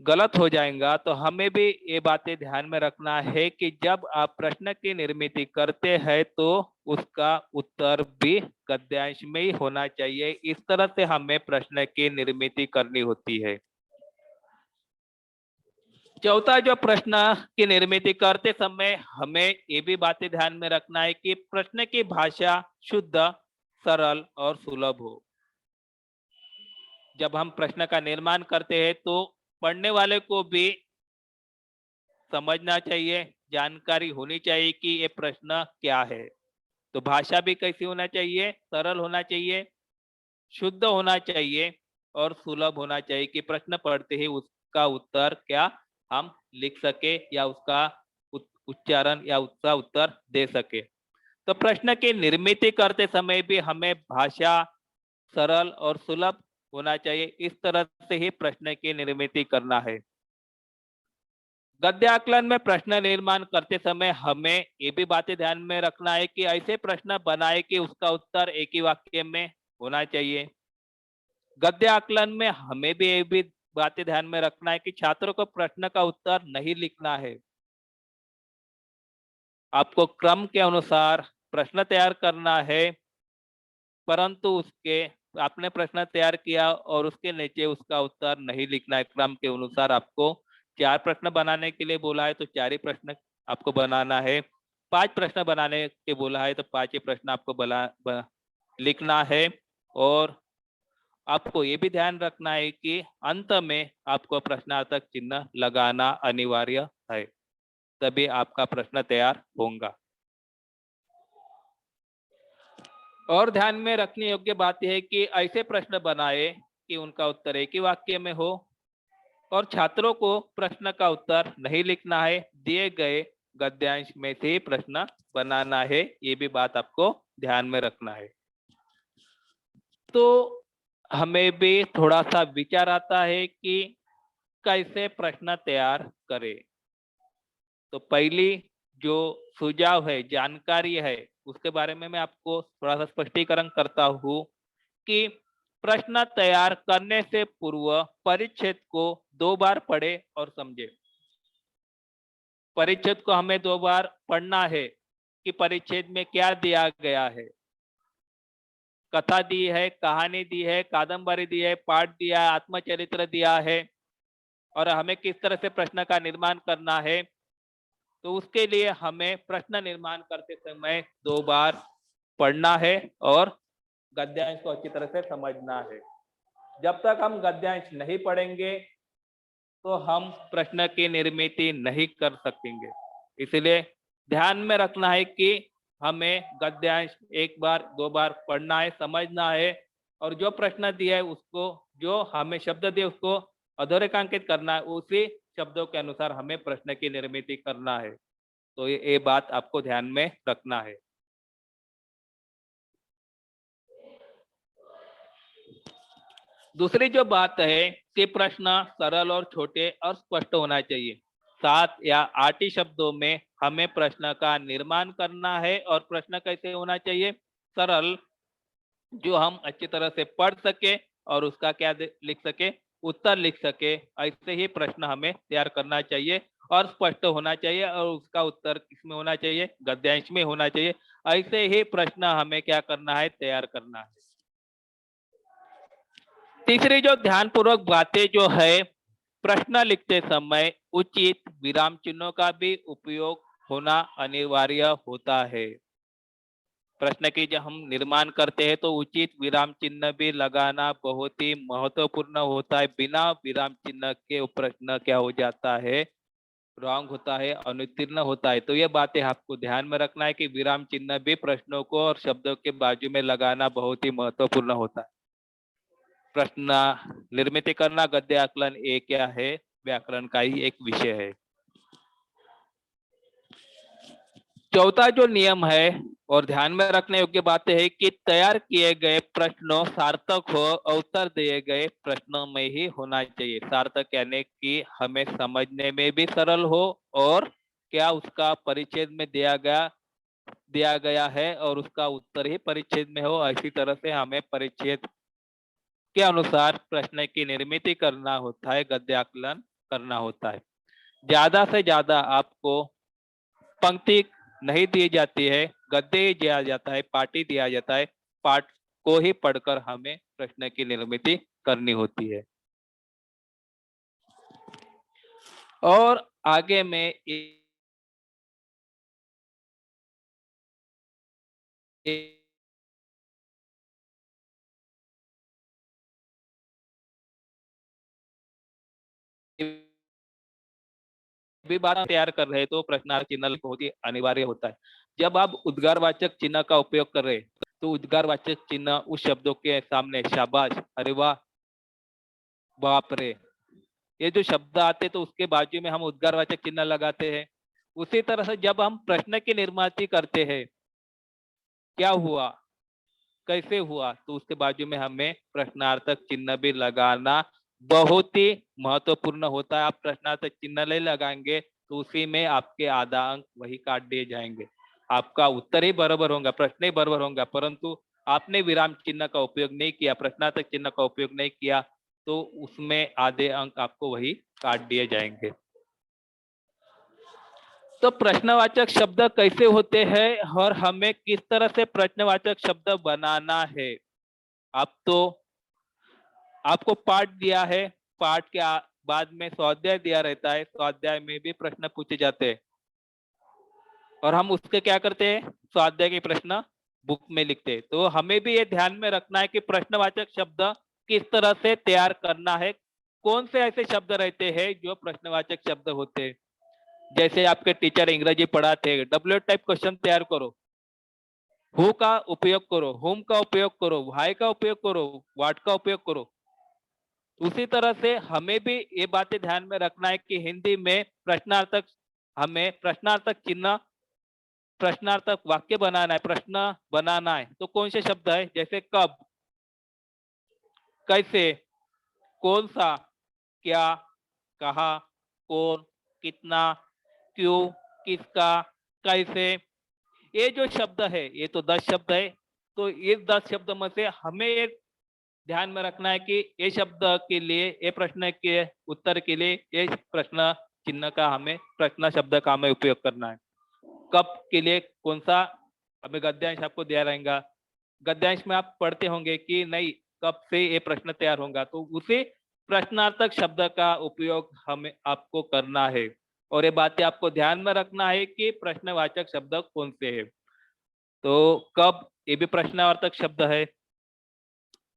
गलत हो जाएगा। तो हमें भी ये बातें ध्यान में रखना है कि जब आप प्रश्न की निर्मित करते हैं तो उसका उत्तर भी गद्यांश में ही होना चाहिए। इस तरह से हमें प्रश्न की निर्मित करनी होती है। चौथा, जो प्रश्न की निर्मित करते समय हमें ये भी बातें ध्यान में रखना है कि प्रश्न की भाषा शुद्ध, सरल और सुलभ हो। जब हम प्रश्न का निर्माण करते हैं तो पढ़ने वाले को भी समझना चाहिए, जानकारी होनी चाहिए कि ये प्रश्न क्या है। तो भाषा भी कैसी होना चाहिए, सरल होना चाहिए, शुद्ध होना चाहिए और सुलभ होना चाहिए कि प्रश्न पढ़ते ही उसका उत्तर क्या हम लिख सके या उसका उच्चारण या उसका उत्तर दे सके। तो प्रश्न की निर्मित करते समय भी हमें भाषा सरल और सुलभ होना चाहिए। इस तरह से ही प्रश्न की निर्मित करना है। गद्य आकलन में प्रश्न निर्माण करते समय हमें ये भी बातें ध्यान में रखना है कि ऐसे प्रश्न बनाए कि उसका उत्तर एक ही वाक्य में होना चाहिए। गद्य आकलन में हमें भी ये भी बातें ध्यान में रखना है कि छात्रों को प्रश्न का उत्तर नहीं लिखना है। आपको क्रम के अनुसार प्रश्न तैयार करना है, परंतु उसके आपने प्रश्न तैयार किया और उसके नीचे उसका उत्तर नहीं लिखना है। क्रम के अनुसार आपको 4 प्रश्न बनाने के लिए बोला है तो 4 ही प्रश्न आपको बनाना है। 5 प्रश्न बनाने के बोला है तो 5 ही प्रश्न आपको लिखना है। और आपको ये भी ध्यान रखना है कि अंत में आपको प्रश्नार्थक चिन्ह लगाना अनिवार्य है, तभी आपका प्रश्न तैयार होगा। और ध्यान में रखने योग्य बात यह है कि ऐसे प्रश्न बनाए कि उनका उत्तर एक ही वाक्य में हो, और छात्रों को प्रश्न का उत्तर नहीं लिखना है, दिए गए गद्यांश में से ही प्रश्न बनाना है। ये भी बात आपको ध्यान में रखना है। तो हमें भी थोड़ा सा विचार आता है कि कैसे प्रश्न तैयार करें। तो पहली जो सुझाव है, जानकारी है, उसके बारे में मैं आपको थोड़ा सा स्पष्टीकरण करता हूँ कि प्रश्न तैयार करने से पूर्व परिच्छेद को 2 बार पढ़े और समझे। परिच्छेद को हमें 2 बार पढ़ना है कि परिच्छेद में क्या दिया गया है। कथा दी है, कहानी दी है, कादंबरी दी है, पाठ दिया है, आत्मचरित्र दिया है, और हमें किस तरह से प्रश्न का निर्माण करना है। तो उसके लिए हमें प्रश्न निर्माण करते समय 2 बार पढ़ना है और गद्यांश को अच्छी तरह से समझना है। जब तक हम गद्यांश नहीं पढ़ेंगे तो हम प्रश्न की निर्मिति नहीं कर सकेंगे। इसलिए ध्यान में रखना है कि हमें गद्यांश 1 बार 2 बार पढ़ना है, समझना है, और जो प्रश्न दिया है उसको, जो हमें शब्द दिए उसको अधोरेखांकित करना है, उसी शब्दों के अनुसार हमें प्रश्न की निर्मिति करना है। तो ये बात आपको ध्यान में रखना है। दूसरी जो बात है कि प्रश्न सरल और छोटे और स्पष्ट होना चाहिए। 7 या 8 ही शब्दों में हमें प्रश्न का निर्माण करना है। और प्रश्न कैसे होना चाहिए? सरल, जो हम अच्छी तरह से पढ़ सके और उसका क्या लिख सके, उत्तर लिख सके। ऐसे ही प्रश्न हमें तैयार करना चाहिए, और स्पष्ट होना चाहिए, और उसका उत्तर किसमें होना चाहिए? गद्यांश में होना चाहिए। ऐसे ही प्रश्न हमें क्या करना है? तैयार करना है। तीसरी जो ध्यानपूर्वक बातें जो है, प्रश्न लिखते समय उचित विराम चिन्हों का भी उपयोग होना अनिवार्य होता है। प्रश्न की जब हम निर्माण करते हैं तो उचित विराम चिन्ह भी लगाना बहुत ही महत्वपूर्ण होता है। बिना विराम चिन्ह के प्रश्न क्या हो जाता है? रॉन्ग होता है, अनुत्तीर्ण होता है। तो ये बातें आपको ध्यान में रखना है कि विराम चिन्ह भी प्रश्नों को और शब्दों के बाजू में लगाना बहुत ही महत्वपूर्ण होता है। प्रश्न निर्मित करना गद्य आकलन ये क्या है? व्याकरण का ही एक विषय है। चौथा जो नियम है और ध्यान में रखने योग्य बात है कि तैयार किए गए प्रश्नों सार्थक हो और उत्तर दिए गए प्रश्नों में ही होना चाहिए। सार्थक यानी कि हमें समझने में भी सरल हो, और क्या उसका परिच्छेद में दिया गया है और उसका उत्तर ही परिच्छेद में हो। ऐसी तरह से हमें परिच्छेद के अनुसार प्रश्न की निर्मिति करना होता है, गद्याकलन करना होता है। ज्यादा से ज्यादा आपको पंक्ति नहीं दी जाती है, गद्य दिया जाता है, पाठी दिया जाता है। पाठ को ही पढ़कर हमें प्रश्न की निर्मिति करनी होती है। और आगे में भी बात तैयार कर रहे तो प्रश्नार्थ चिन्ह बहुत ही अनिवार्य होता है। जब आप उद्गारवाचक चिन्ह का उपयोग कर रहे तो उद्गारवाचक चिन्ह उस शब्दों के सामने शाबाश, अरे वाह, बाप रे, ये जो शब्द आते तो उसके बाजू में हम उद्गारवाचक चिन्ह लगाते हैं। उसी तरह से जब हम प्रश्न की निर्माण करते हैं, क्या हुआ, कैसे हुआ, तो उसके बाजू में हमें प्रश्नार्थक चिन्ह भी लगाना बहुत ही महत्वपूर्ण होता है। आप प्रश्नार्थक चिन्ह नहीं लगाएंगे तो उसी में आपके आधा अंक वही काट दिए जाएंगे। आपका उत्तर ही बराबर होगा, प्रश्न ही बराबर होगा, परंतु आपने विराम चिन्ह का उपयोग नहीं किया, प्रश्नार्थक चिन्ह का उपयोग नहीं किया, तो उसमें आधे अंक आपको वही काट दिए जाएंगे। तो प्रश्नवाचक शब्द कैसे होते हैं और हमें किस तरह से प्रश्नवाचक शब्द बनाना है? आप तो आपको पाठ दिया है, पाठ के बाद में स्वाध्याय दिया रहता है, स्वाध्याय में भी प्रश्न पूछे जाते हैं, और हम उसके क्या करते हैं? स्वाध्याय के प्रश्न बुक में लिखते हैं। तो हमें भी ये ध्यान में रखना है कि प्रश्नवाचक शब्द किस तरह से तैयार करना है, कौन से ऐसे शब्द रहते हैं जो प्रश्नवाचक शब्द होते हैं। जैसे आपके टीचर अंग्रेजी पढ़ाते हैं, डब्ल्यू टाइप क्वेश्चन तैयार करो, हु का उपयोग करो, हुम का उपयोग करो, व्हाई का उपयोग करो, व्हाट का उपयोग करो। उसी तरह से हमें भी ये बातें ध्यान में रखना है कि हिंदी में प्रश्नार्थक, हमें प्रश्नार्थक चिन्ह, प्रश्नार्थक वाक्य बनाना है, प्रश्न बनाना है। तो कौन से शब्द है, जैसे कब, कैसे, कौन सा, क्या, कहा, कौन, कितना, क्यों, किसका, कैसे। ये जो शब्द है ये तो 10 शब्द है। तो इस 10 शब्द में से हमें एक ध्यान में रखना है कि ये शब्द के लिए, ये प्रश्न के उत्तर के लिए ये प्रश्न चिन्ह का हमें, प्रश्न शब्द का हमें उपयोग करना है। कब के लिए कौन सा, हमें गद्यांश आपको दिया रहेगा। गद्यांश में आप पढ़ते होंगे कि नहीं कब से ये प्रश्न तैयार होगा, तो उसी प्रश्नार्थक शब्द का उपयोग हमें आपको करना है। और ये बातें आपको ध्यान में रखना है कि प्रश्नवाचक शब्द कौन से है। तो कब, ये भी प्रश्नवाचक शब्द है।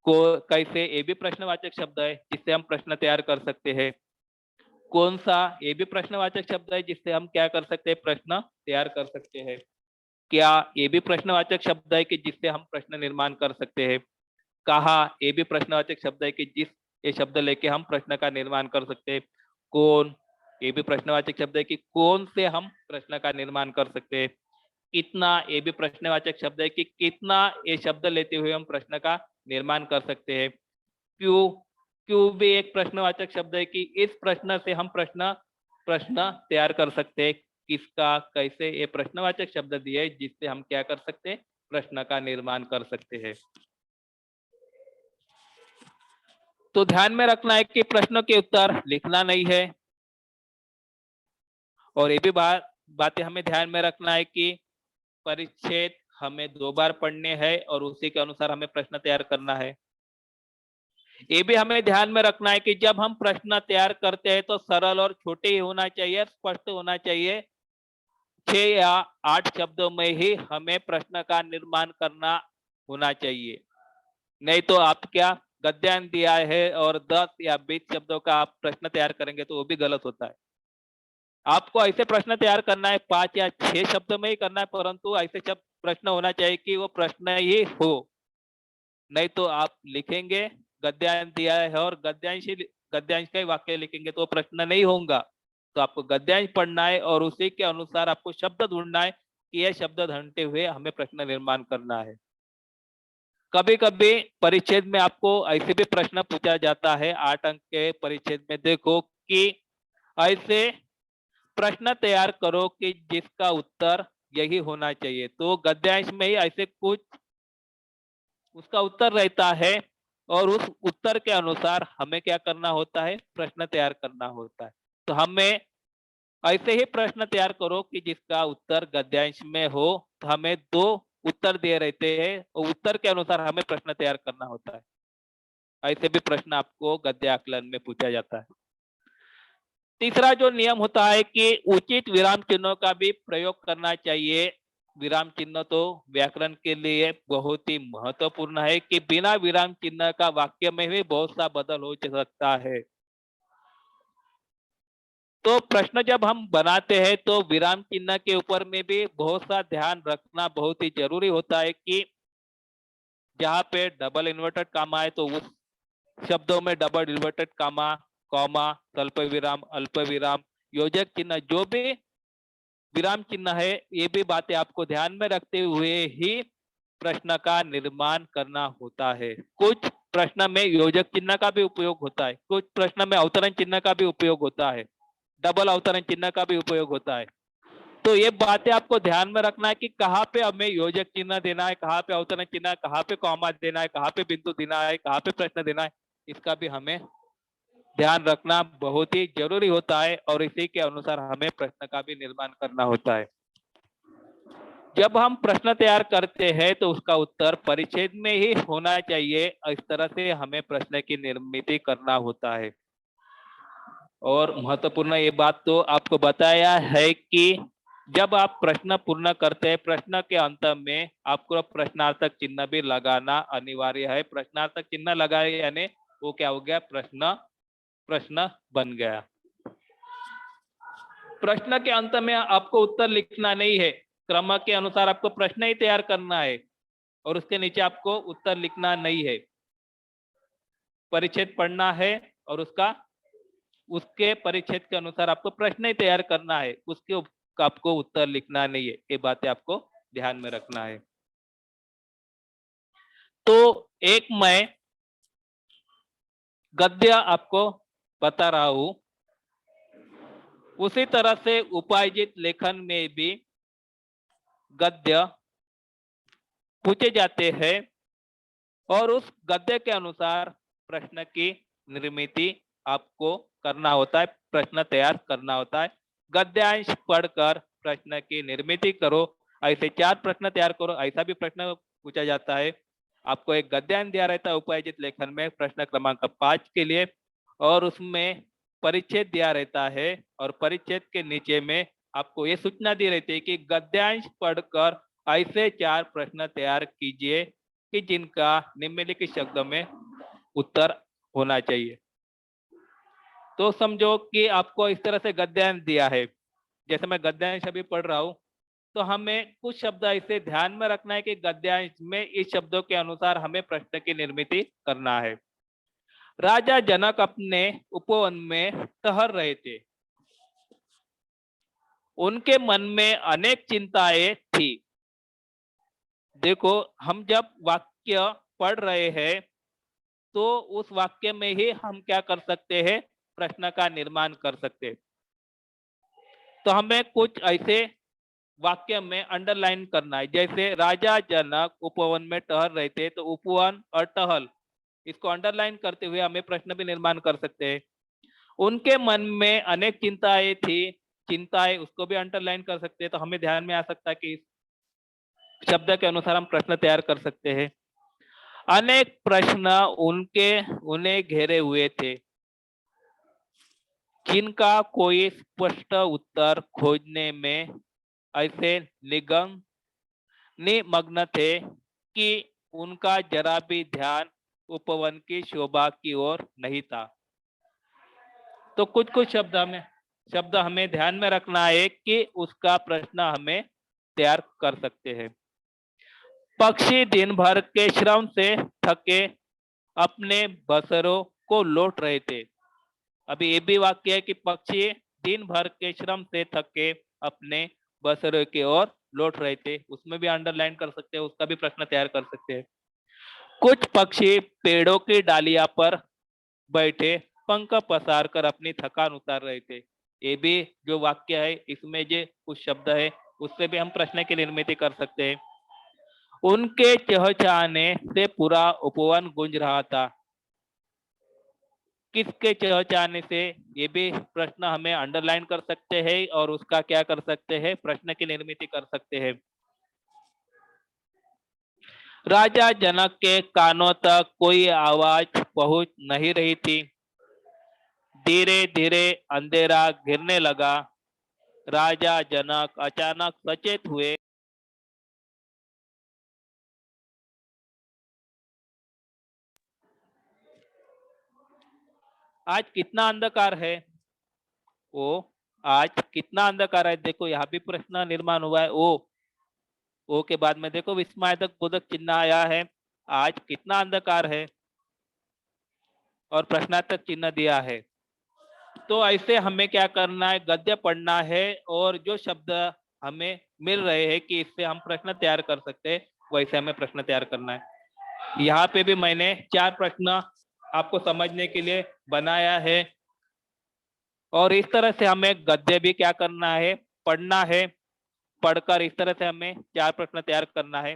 को, कैसे, ये भी प्रश्नवाचक शब्द है जिससे हम प्रश्न तैयार कर सकते हैं। कौन सा, ये भी प्रश्नवाचक शब्द है जिससे हम क्या कर सकते हैं, प्रश्न तैयार कर सकते हैं। क्या, ये भी प्रश्नवाचक शब्द है कि जिससे हम प्रश्न निर्माण कर सकते हैं। कहा, ये भी प्रश्नवाचक शब्द है कि जिस ये शब्द लेके हम प्रश्न का निर्माण कर सकते हैं। कौन, ये भी प्रश्नवाचक शब्द है कि कौन से हम प्रश्न का निर्माण कर सकते हैं। कितना, ये भी प्रश्नवाचक शब्द है कि कितना ये शब्द लेते हुए हम प्रश्न का निर्माण कर सकते हैं। क्यों, क्यों भी एक प्रश्नवाचक शब्द है कि इस प्रश्न से हम प्रश्न प्रश्न तैयार कर सकते हैं। किसका, कैसे, ये प्रश्नवाचक शब्द दिए जिससे हम क्या कर सकते हैं, प्रश्न का निर्माण कर सकते हैं। तो ध्यान में रखना है कि प्रश्नों के उत्तर लिखना नहीं है। और ये भी बातें हमें ध्यान में रखना है कि परिच्छेद हमें 2 बार पढ़ने हैं और उसी के अनुसार हमें प्रश्न तैयार करना है। ये भी हमें ध्यान में रखना है कि जब हम प्रश्न तैयार करते हैं तो सरल और छोटे ही होना चाहिए, स्पष्ट होना चाहिए। 6 या 8 शब्दों में ही हमें प्रश्न का निर्माण करना होना चाहिए। नहीं तो आप क्या गद्यांश दिया है और 10 या 20 शब्दों का आप प्रश्न तैयार करेंगे तो वो भी गलत होता है। आपको ऐसे प्रश्न तैयार करना है 5 या 6 शब्द में ही करना है, परंतु ऐसे शब्द प्रश्न होना चाहिए कि वो प्रश्न ही हो। नहीं तो आप लिखेंगे गद्यांश दिया है और गद्यांश का ही वाक्य लिखेंगे तो प्रश्न नहीं होगा। तो आपको गद्यांश पढ़ना है और उसी के अनुसार आपको शब्द ढूंढना है कि यह शब्द ढूंढते हुए हमें प्रश्न निर्माण करना है। कभी कभी परिच्छेद में आपको ऐसे भी प्रश्न पूछा जाता है 8 अंक के परिच्छेद में, देखो कि ऐसे प्रश्न तैयार करो कि जिसका उत्तर यही होना चाहिए। तो गद्यांश में ही ऐसे कुछ उसका उत्तर रहता है और उस उत्तर के अनुसार हमें क्या करना होता है, प्रश्न तैयार करना होता है। तो हमें ऐसे ही प्रश्न तैयार करो कि जिसका उत्तर गद्यांश में हो। तो हमें 2 उत्तर दिए रहते हैं और उत्तर के अनुसार हमें प्रश्न तैयार करना होता है। ऐसे भी प्रश्न आपको गद्य आकलन में पूछा जाता है। तीसरा जो नियम होता है कि उचित विराम चिन्हों का भी प्रयोग करना चाहिए। विराम चिन्ह तो व्याकरण के लिए बहुत ही महत्वपूर्ण है कि बिना विराम चिन्ह का वाक्य में भी बहुत सा बदल हो सकता है। तो प्रश्न जब हम बनाते हैं तो विराम चिन्ह के ऊपर में भी बहुत सा ध्यान रखना बहुत ही जरूरी होता है कि जहाँ पे डबल इन्वर्टेड कामा है तो उस शब्दों में डबल इन्वर्टेड कामा, कॉमा, स्वल्प विराम, अल्प विराम, योजक चिन्ह, जो भी विराम चिन्ह है, ये भी बातें आपको ध्यान में रखते हुए ही प्रश्न का निर्माण करना होता है। कुछ प्रश्न में योजक चिन्ह का भी उपयोग होता है, कुछ प्रश्न में अवतरण चिन्ह का भी उपयोग होता है, डबल अवतरण चिन्ह का भी उपयोग होता है। तो ये बातें आपको ध्यान में रखना है कि कहाँ पे हमें योजक चिन्ह देना है, कहाँ पे अवतरण चिन्ह, कहाँ पे कॉमा देना है, कहाँ पे बिंदु देना है, कहाँ पे प्रश्न देना है, इसका भी हमें ध्यान रखना बहुत ही जरूरी होता है और इसी के अनुसार हमें प्रश्न का भी निर्माण करना होता है। जब हम प्रश्न तैयार करते हैं तो उसका उत्तर परिच्छेद में ही होना चाहिए। इस तरह से हमें प्रश्न की निर्मित करना होता है। और महत्वपूर्ण ये बात तो आपको बताया है कि जब आप प्रश्न पूर्ण करते हैं, प्रश्न के अंत में आपको प्रश्नार्थक चिन्ह भी लगाना अनिवार्य है। प्रश्नार्थक चिन्ह लगाए यानी वो क्या हो गया, प्रश्न बन गया। प्रश्न के अंत में आपको उत्तर लिखना नहीं है, क्रम के अनुसार आपको प्रश्न ही तैयार करना है और उसके नीचे आपको उत्तर लिखना नहीं है। परिच्छेद पढ़ना है और उसके परिच्छेद के अनुसार आपको प्रश्न ही तैयार करना है, उसके आपको उत्तर लिखना नहीं है। ये बातें आपको ध्यान में रखना है। तो एक मैं गद्य आपको बता रहा हूं, उसी तरह से उपार्जित लेखन में भी गद्य पूछे जाते हैं और उस गद्य के अनुसार प्रश्न की निर्मिति आपको करना होता है, प्रश्न तैयार करना होता है। गद्यांश पढ़कर प्रश्न की निर्मिति करो, ऐसे 4 प्रश्न तैयार करो, ऐसा भी प्रश्न पूछा जाता है। आपको एक गद्यांश दिया रहता है उपार्जित लेखन में प्रश्न क्रमांक 5 के लिए, और उसमें परिच्छेद दिया रहता है और परिच्छेद के नीचे में आपको ये सूचना दी रहती है कि गद्यांश पढ़कर ऐसे 4 प्रश्न तैयार कीजिए कि जिनका निम्नलिखित शब्दों में उत्तर होना चाहिए। तो समझो कि आपको इस तरह से गद्यांश दिया है, जैसे मैं गद्यांश अभी पढ़ रहा हूं, तो हमें कुछ शब्द ऐसे ध्यान में रखना है कि गद्यांश में इस शब्दों के अनुसार हमें प्रश्न की निर्मिति करना है। राजा जनक अपने उपवन में टहल रहे थे, उनके मन में अनेक चिंताएं थी। देखो, हम जब वाक्य पढ़ रहे हैं तो उस वाक्य में ही हम क्या कर सकते हैं, प्रश्न का निर्माण कर सकते हैं। तो हमें कुछ ऐसे वाक्य में अंडरलाइन करना है, जैसे राजा जनक उपवन में टहल रहे थे, तो उपवन और टहल इसको अंडरलाइन करते हुए हमें प्रश्न भी निर्माण कर सकते हैं। उनके मन में अनेक चिंताएं थी, चिंताएं उसको भी अंडरलाइन कर सकते हैं, तो हमें ध्यान में आ सकता है कि इस शब्द के अनुसार हम प्रश्न तैयार कर सकते हैं। अनेक प्रश्न उन्हें घेरे हुए थे, जिनका कोई स्पष्ट उत्तर खोजने में ऐसे निमग्न थे कि उनका जरा भी ध्यान उपवन की शोभा की ओर नहीं था। तो कुछ कुछ शब्द हमें ध्यान में रखना है कि उसका प्रश्न हमें तैयार कर सकते हैं। पक्षी दिन भर के श्रम से थके अपने बसेरों को लौट रहे थे। अभी ये भी वाक्य है कि पक्षी दिन भर के श्रम से थके अपने बसेरों की ओर लौट रहे थे, उसमें भी अंडरलाइन कर सकते हैं, उसका भी प्रश्न तैयार कर सकते हैं। कुछ पक्षी पेड़ों की डालियां पर बैठे पंख पसार कर अपनी थकान उतार रहे थे। ये भी जो वाक्य है, इसमें जो कुछ शब्द है उससे भी हम प्रश्न की निर्मिति कर सकते हैं। उनके चहचहाने से पूरा उपवन गूंज रहा था। किसके चहचहाने से, ये भी प्रश्न हमें अंडरलाइन कर सकते हैं और उसका क्या कर सकते हैं, प्रश्न की निर्मिति कर सकते हैं। राजा जनक के कानों तक कोई आवाज पहुंच नहीं रही थी। धीरे धीरे अंधेरा घिरने लगा। राजा जनक अचानक सचेत हुए। आज कितना अंधकार है, ओ आज कितना अंधकार है। देखो यहाँ भी प्रश्न निर्माण हुआ है, ओ के बाद में देखो विस्मयादक बोधक चिन्ह आया है, आज कितना अंधकार है, और प्रश्नार्थक चिन्ह दिया है। तो ऐसे हमें क्या करना है, गद्य पढ़ना है और जो शब्द हमें मिल रहे हैं कि इससे हम प्रश्न तैयार कर सकते हैं, वैसे हमें प्रश्न तैयार करना है। यहाँ पे भी मैंने 4 प्रश्न आपको समझने के लिए बनाया है और इस तरह से हमें गद्य भी क्या करना है, पढ़ना है। पढ़कर इस तरह से हमें 4 प्रश्न तैयार करना है।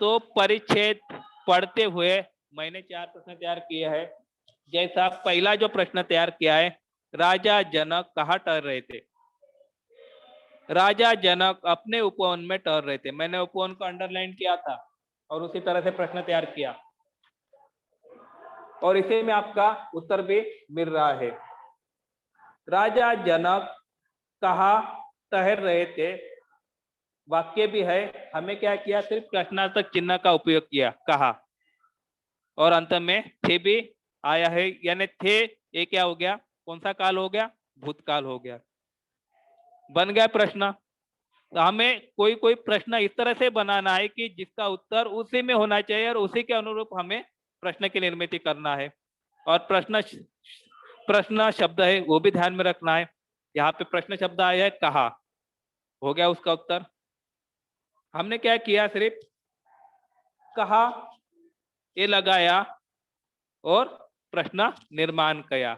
तो परिच्छेद पढ़ते हुए मैंने 4 प्रश्न तैयार किए हैं। जैसा पहला जो प्रश्न तैयार किया है, राजा जनक कहाँ टहल रहे थे। राजा जनक अपने उपवन में टहल रहे थे, मैंने उपवन को अंडरलाइन किया था और उसी तरह से प्रश्न तैयार किया और इसी में आपका उत्तर भी मिल रहा है। राजा जनक कहाँ ठहर रहे थे, वाक्य भी है, हमें क्या किया, सिर्फ प्रश्नार्थक चिन्ह का उपयोग किया, कहा, और अंत में थे भी आया है, यानी थे ये क्या हो गया, कौन सा काल हो गया, भूतकाल हो गया। बन गया प्रश्न। तो हमें कोई कोई प्रश्न इस तरह से बनाना है कि जिसका उत्तर उसी में होना चाहिए और उसी के अनुरूप हमें प्रश्न की निर्मित करना है। और प्रश्न शब्द है वो भी ध्यान में रखना है। यहाँ पे प्रश्न शब्द आया है कहा, हो गया उसका उत्तर। हमने क्या किया, सिर्फ कहा ये लगाया और प्रश्न निर्माण किया।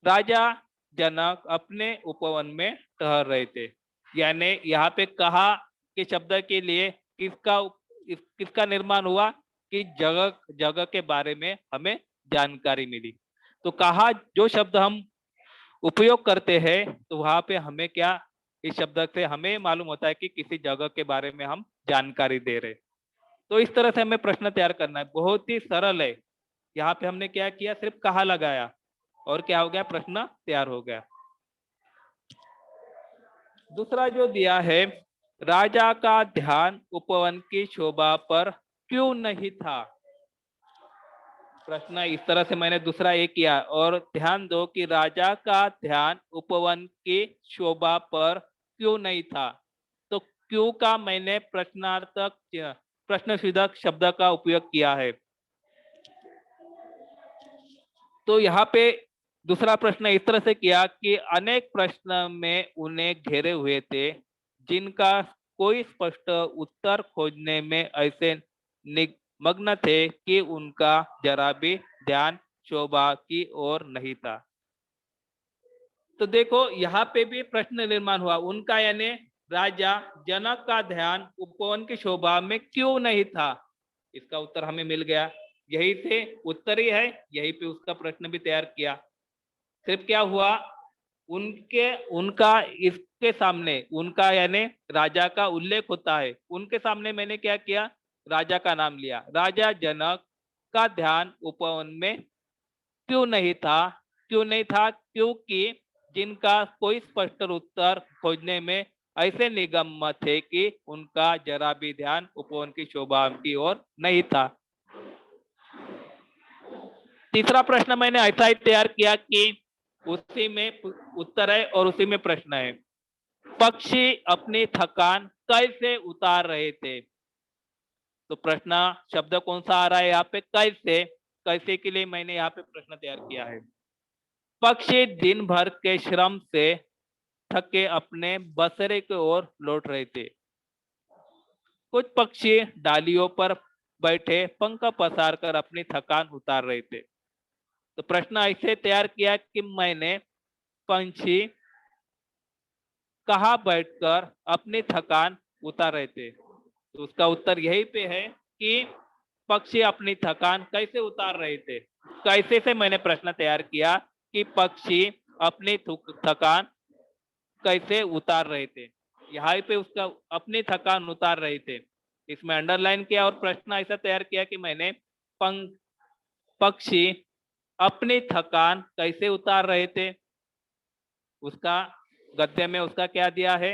राजा जनक अपने उपवन में ठहर रहे थे, यानी यहाँ पे कहा के शब्द के लिए किसका निर्माण हुआ कि जगह जगह के बारे में हमें जानकारी मिली। तो कहा जो शब्द हम उपयोग करते हैं तो वहां पे हमें क्या, इस शब्द से हमें मालूम होता है कि किसी जगह के बारे में हम जानकारी दे रहे। तो इस तरह से हमें प्रश्न तैयार करना है, बहुत ही सरल है। यहाँ पे हमने क्या किया, सिर्फ कहा लगाया और क्या हो गया, प्रश्न तैयार हो गया। दूसरा जो दिया है, राजा का ध्यान उपवन की शोभा पर क्यों नहीं था। प्रश्न इस तरह से मैंने दूसरा एक किया, और ध्यान दो कि राजा का ध्यान उपवन की शोभा पर क्यों नहीं था। तो क्यों का मैंने प्रश्नार्थक प्रश्नसुधक शब्द का उपयोग किया है। तो यहाँ पे दूसरा प्रश्न इस तरह से किया कि अनेक प्रश्न में उन्हें घेरे हुए थे, जिनका कोई स्पष्ट उत्तर खोजने में ऐसे मग्न थे कि उनका जरा भी ध्यान शोभा की ओर नहीं था। तो देखो यहाँ पे भी प्रश्न निर्माण हुआ, उनका यानी राजा जनक का ध्यान उपवन की शोभा में क्यों नहीं था। इसका उत्तर हमें मिल गया, यही से उत्तर ही है, यही पे उसका प्रश्न भी तैयार किया। सिर्फ क्या हुआ, उनका इसके सामने, उनका यानी राजा का उल्लेख होता है, उनके सामने मैंने क्या किया, राजा का नाम लिया। राजा जनक का ध्यान उपवन में क्यों नहीं था, क्यों नहीं था, क्योंकि जिनका कोई स्पष्ट उत्तर खोजने में ऐसे निगम थे कि उनका जरा भी ध्यान उपवन की शोभा की ओर नहीं था। तीसरा प्रश्न मैंने ऐसा ही तैयार किया कि उसी में उत्तर है और उसी में प्रश्न है। पक्षी अपनी थकान कैसे उतार रहे थे। तो प्रश्न शब्द कौन सा आ रहा है यहाँ पे, कैसे, कैसे के लिए मैंने यहाँ पे प्रश्न तैयार किया है। पक्षी दिन भर के श्रम से थके अपने बसेरे की ओर लौट रहे थे। कुछ पक्षी डालियों पर बैठे पंख पसार कर अपनी थकान उतार रहे थे। तो प्रश्न ऐसे तैयार किया कि मैंने पंछी कहाँ बैठकर अपनी थकान उतार रहे थे। तो उसका उत्तर यही पे है कि पक्षी अपनी थकान कैसे उतार रहे थे। कैसे से मैंने प्रश्न तैयार किया कि पक्षी अपनी थकान कैसे उतार रहे थे, यहाँ पे उसका अपनी थकान उतार रहे थे, इसमें अंडरलाइन किया और प्रश्न ऐसा तैयार किया कि मैंने पक्षी अपनी थकान कैसे उतार रहे थे। उसका गद्य में उसका क्या दिया है,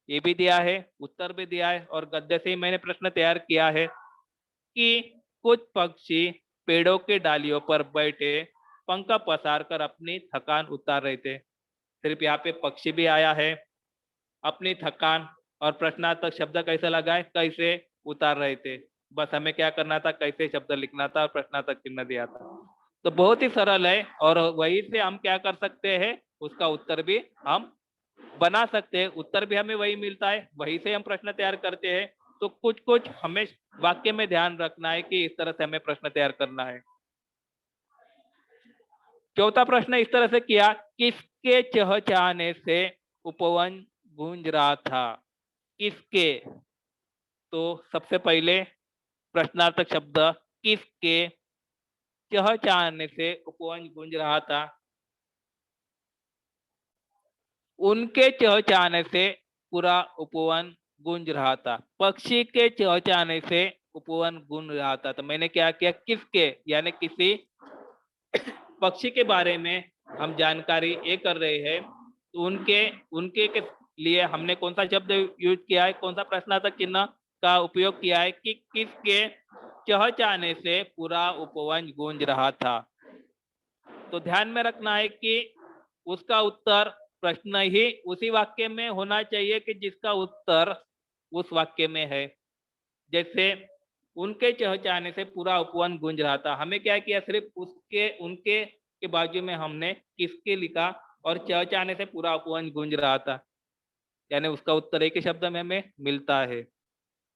ये भी दिया है, उत्तर भी दिया है, और गद्य से ही मैंने प्रश्न तैयार किया है कि कुछ पक्षी पेड़ों के डालियों पर बैठे पंख पसार कर अपनी थकान उतार रहे थे। सिर्फ यहाँ पे पक्षी भी आया है, अपनी थकान, और प्रश्नार्थक शब्द कैसे लगाए, कैसे उतार रहे थे। बस हमें क्या करना था, कैसे शब्द लिखना था और प्रश्नार्थक चिन्ह दिया था। तो बहुत ही सरल है, और वही से हम क्या कर सकते हैं, उसका उत्तर भी हम बना सकते हैं। उत्तर भी हमें वही मिलता है, वही से हम प्रश्न तैयार करते हैं। तो कुछ कुछ हमें वाक्य में ध्यान रखना है कि इस तरह से हमें प्रश्न तैयार करना है। चौथा प्रश्न इस तरह से किया, किसके चहचहाने से उपवन गूंज रहा था। किसके, तो सबसे पहले प्रश्नार्थक शब्द किसके चहचहाने से उपवन गूंज रहा था। उनके चहचहाने से पूरा उपवन गूंज रहा था। पक्षी के चहचहाने से उपवन गूंज रहा था। तो मैंने क्या किया, किसके यानी किसी पक्षी के बारे में हम जानकारी ये कर रहे हैं तो उनके उनके के लिए हमने कौन सा शब्द यूज किया है, कौन सा प्रश्नार्थक चिन्ह का उपयोग किया है कि किसके चहचहाने से पूरा उपवन गूंज रहा था। तो ध्यान में रखना है कि उसका उत्तर प्रश्न ही उसी वाक्य में होना चाहिए कि जिसका उत्तर उस वाक्य में है। जैसे उनके चहचहाने से पूरा उपवन गूंज रहा था, हमें क्या किया, सिर्फ उसके उनके के बाजू में हमने किसके लिखा और चहचहाने से पूरा उपवन गूंज रहा था, यानी उसका उत्तर एक ही शब्द में हमें मिलता है।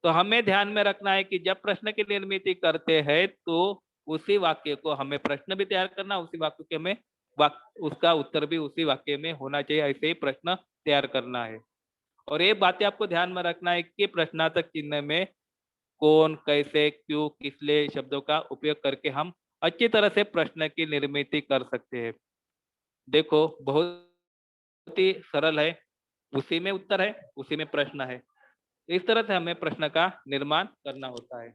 तो हमें ध्यान में रखना है कि जब प्रश्न की निर्मित करते हैं तो उसी वाक्य को हमें प्रश्न भी तैयार करना, उसी वाक्य के में उसका उत्तर भी उसी वाक्य में होना चाहिए, ऐसे ही प्रश्न तैयार करना है। और ये बातें आपको ध्यान में रखना है कि प्रश्नार्थक चिन्ह में कौन, कैसे, क्यों, किस लिए शब्दों का उपयोग करके हम अच्छी तरह से प्रश्न की निर्मित कर सकते हैं। देखो बहुत ही सरल है, उसी में उत्तर है, उसी में प्रश्न है। इस तरह से हमें प्रश्न का निर्माण करना होता है।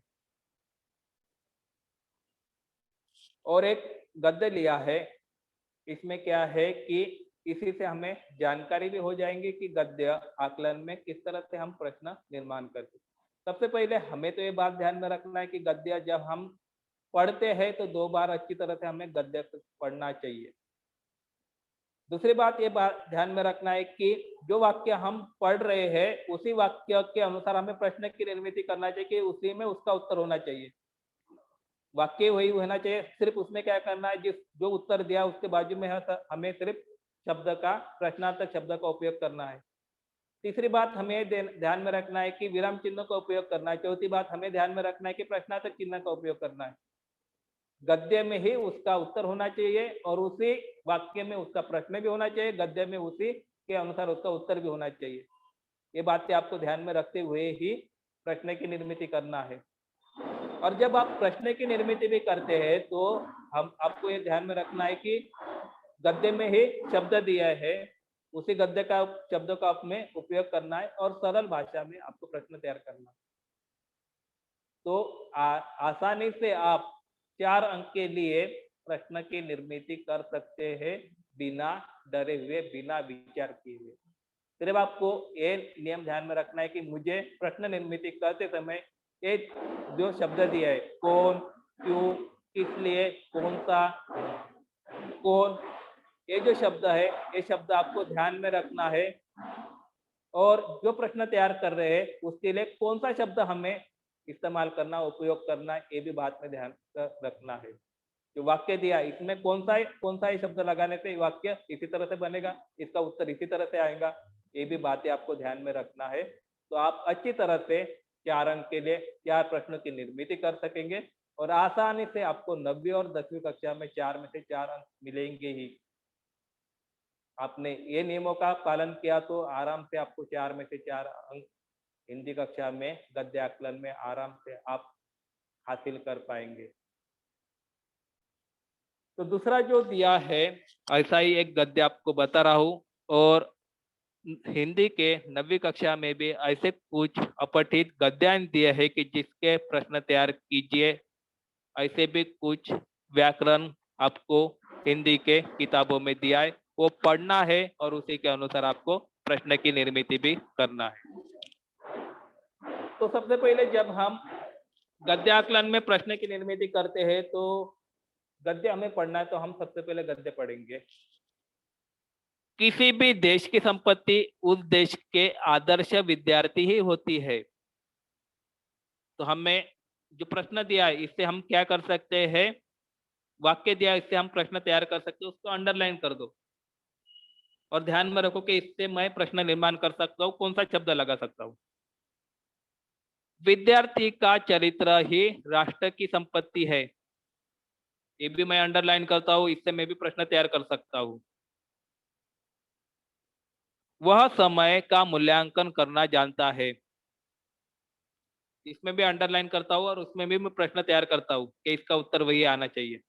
और एक गद्य लिया है, इसमें क्या है कि इसी से हमें जानकारी भी हो जाएंगे कि गद्य आकलन में किस तरह से हम प्रश्न निर्माण करते। सबसे पहले हमें तो ये बात ध्यान में रखना है कि गद्य जब हम पढ़ते हैं तो 2 बार अच्छी तरह से हमें गद्य पढ़ना चाहिए। दूसरी बात ये बात ध्यान में रखना है कि जो वाक्य हम पढ़ रहे हैं उसी वाक्य के अनुसार हमें प्रश्न की निर्मित करना चाहिए कि उसी में उसका उत्तर होना चाहिए। वाक्य वही होना चाहिए, सिर्फ उसमें क्या करना है, जिस जो उत्तर दिया उसके बाजू में है हमें सिर्फ शब्द का, प्रश्नार्थक शब्द का उपयोग करना है। तीसरी बात हमें ध्यान में रखना है कि विराम चिन्हों का उपयोग करना है। चौथी बात हमें ध्यान में रखना है कि प्रश्नार्थक चिन्ह का उपयोग करना है। गद्य में ही उसका उत्तर होना चाहिए और उसी वाक्य में उसका प्रश्न भी होना चाहिए, गद्य में उसी के अनुसार उसका उत्तर भी होना चाहिए। ये बातें आपको ध्यान में रखते हुए ही प्रश्न की निर्मित करना है। और जब आप प्रश्न की निर्मित भी करते हैं तो हम आपको ये ध्यान में रखना है कि गद्य में ही शब्द दिया है, उसी गद्य का शब्दों का आपने उपयोग करना है और सरल भाषा में आपको प्रश्न तैयार करना है। तो आसानी से आप 4 अंक के लिए प्रश्न की निर्मित कर सकते हैं बिना डरे हुए, बिना विचार किए हुए। सिर्फ आपको ये नियम ध्यान में रखना है कि मुझे प्रश्न निर्मित करते समय ये जो शब्द दिया है, कौन, क्यों, किस लिए, कौन सा, कौन, ये जो शब्द है ये शब्द आपको ध्यान में रखना है। और जो प्रश्न तैयार कर रहे हैं उसके लिए कौन सा शब्द हमें इस्तेमाल करना, उपयोग करना, ये भी बात में ध्यान रखना है। जो वाक्य दिया इसमें कौन सा ही शब्द लगाने से वाक्य इसी तरह से बनेगा, इसका उत्तर इसी तरह से आएगा, ये भी बातें आपको ध्यान में रखना है। तो आप अच्छी तरह से 4 अंक के लिए 4 प्रश्नों की निर्मित कर सकेंगे और आसानी से आपको 9वीं और 10वीं कक्षा में 4 में से 4 अंक मिलेंगे ही। आपने ये नियमों का पालन किया तो आराम से आपको 4 में से 4 अंक हिंदी कक्षा में गद्य आकलन में आराम से आप हासिल कर पाएंगे। तो दूसरा जो दिया है, ऐसा ही एक गद्य आपको बता रहा हूँ और हिंदी के 9वीं कक्षा में भी ऐसे कुछ अपठित गद्यांश दिए हैं कि जिसके प्रश्न तैयार कीजिए। ऐसे भी कुछ व्याकरण आपको हिंदी के किताबों में दिया है, वो पढ़ना है और उसी के अनुसार आपको प्रश्न की निर्मित भी करना है। तो सबसे पहले जब हम गद्याकलन में प्रश्न की निर्मित करते हैं तो गद्य हमें पढ़ना है, तो हम सबसे पहले गद्य पढ़ेंगे। किसी भी देश की संपत्ति उस देश के आदर्श विद्यार्थी ही होती है। तो हमें जो प्रश्न दिया है इससे हम क्या कर सकते हैं, वाक्य दिया इससे हम प्रश्न तैयार कर सकते हैं, उसको अंडरलाइन कर दो और ध्यान में रखो कि इससे मैं प्रश्न निर्माण कर सकता हूँ, कौन सा शब्द लगा सकता हूँ। विद्यार्थी का चरित्र ही राष्ट्र की संपत्ति है, ये भी मैं अंडरलाइन करता हूँ, इससे मैं भी प्रश्न तैयार कर सकता हूँ। वह समय का मूल्यांकन करना जानता है, इसमें भी अंडरलाइन करता हूँ और उसमें भी मैं प्रश्न तैयार करता हूँ कि इसका उत्तर वही आना चाहिए।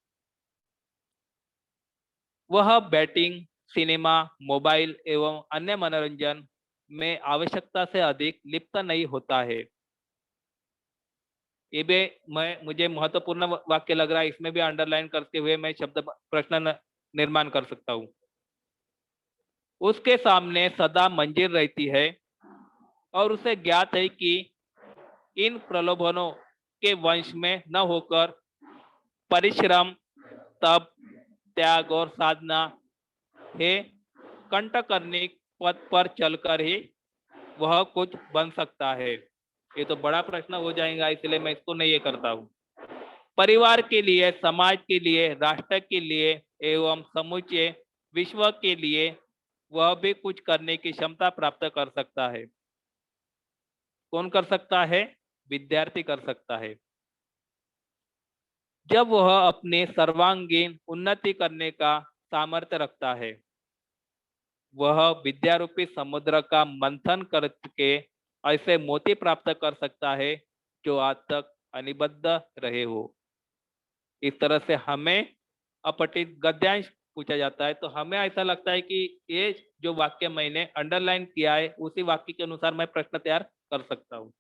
वह बैटिंग, सिनेमा, मोबाइल एवं अन्य मनोरंजन में आवश्यकता से अधिक लिप्त नहीं होता है। ये भी मुझे महत्वपूर्ण वाक्य लग रहा है, इसमें भी अंडरलाइन करते हुए मैं शब्द प्रश्न निर्माण कर सकता हूँ। उसके सामने सदा मंजिल रहती है और उसे ज्ञात है कि इन प्रलोभनों के वंश में न होकर परिश्रम, तप, त्याग और साधना है कंटकर्णी पद पर चलकर ही वह कुछ बन सकता है। ये तो बड़ा प्रश्न हो जाएगा, इसलिए मैं इसको नहीं ये करता हूँ। परिवार के लिए, समाज के लिए, राष्ट्र के लिए एवं समूचे विश्व के लिए वह भी कुछ करने की क्षमता प्राप्त कर सकता है। कौन कर सकता है? विद्यार्थी कर सकता है। जब वह अपने सर्वांगीण उन्नति करने का सामर्थ्य रखता है, वह विद्यारूपी समुद्र का मंथन करके ऐसे मोती प्राप्त कर सकता है जो आज तक अनिबद्ध रहे हो। इस तरह से हमें अपठित गद्यांश पूछा जाता है तो हमें ऐसा लगता है कि ये जो वाक्य मैंने अंडरलाइन किया है उसी वाक्य के अनुसार मैं प्रश्न तैयार कर सकता हूँ।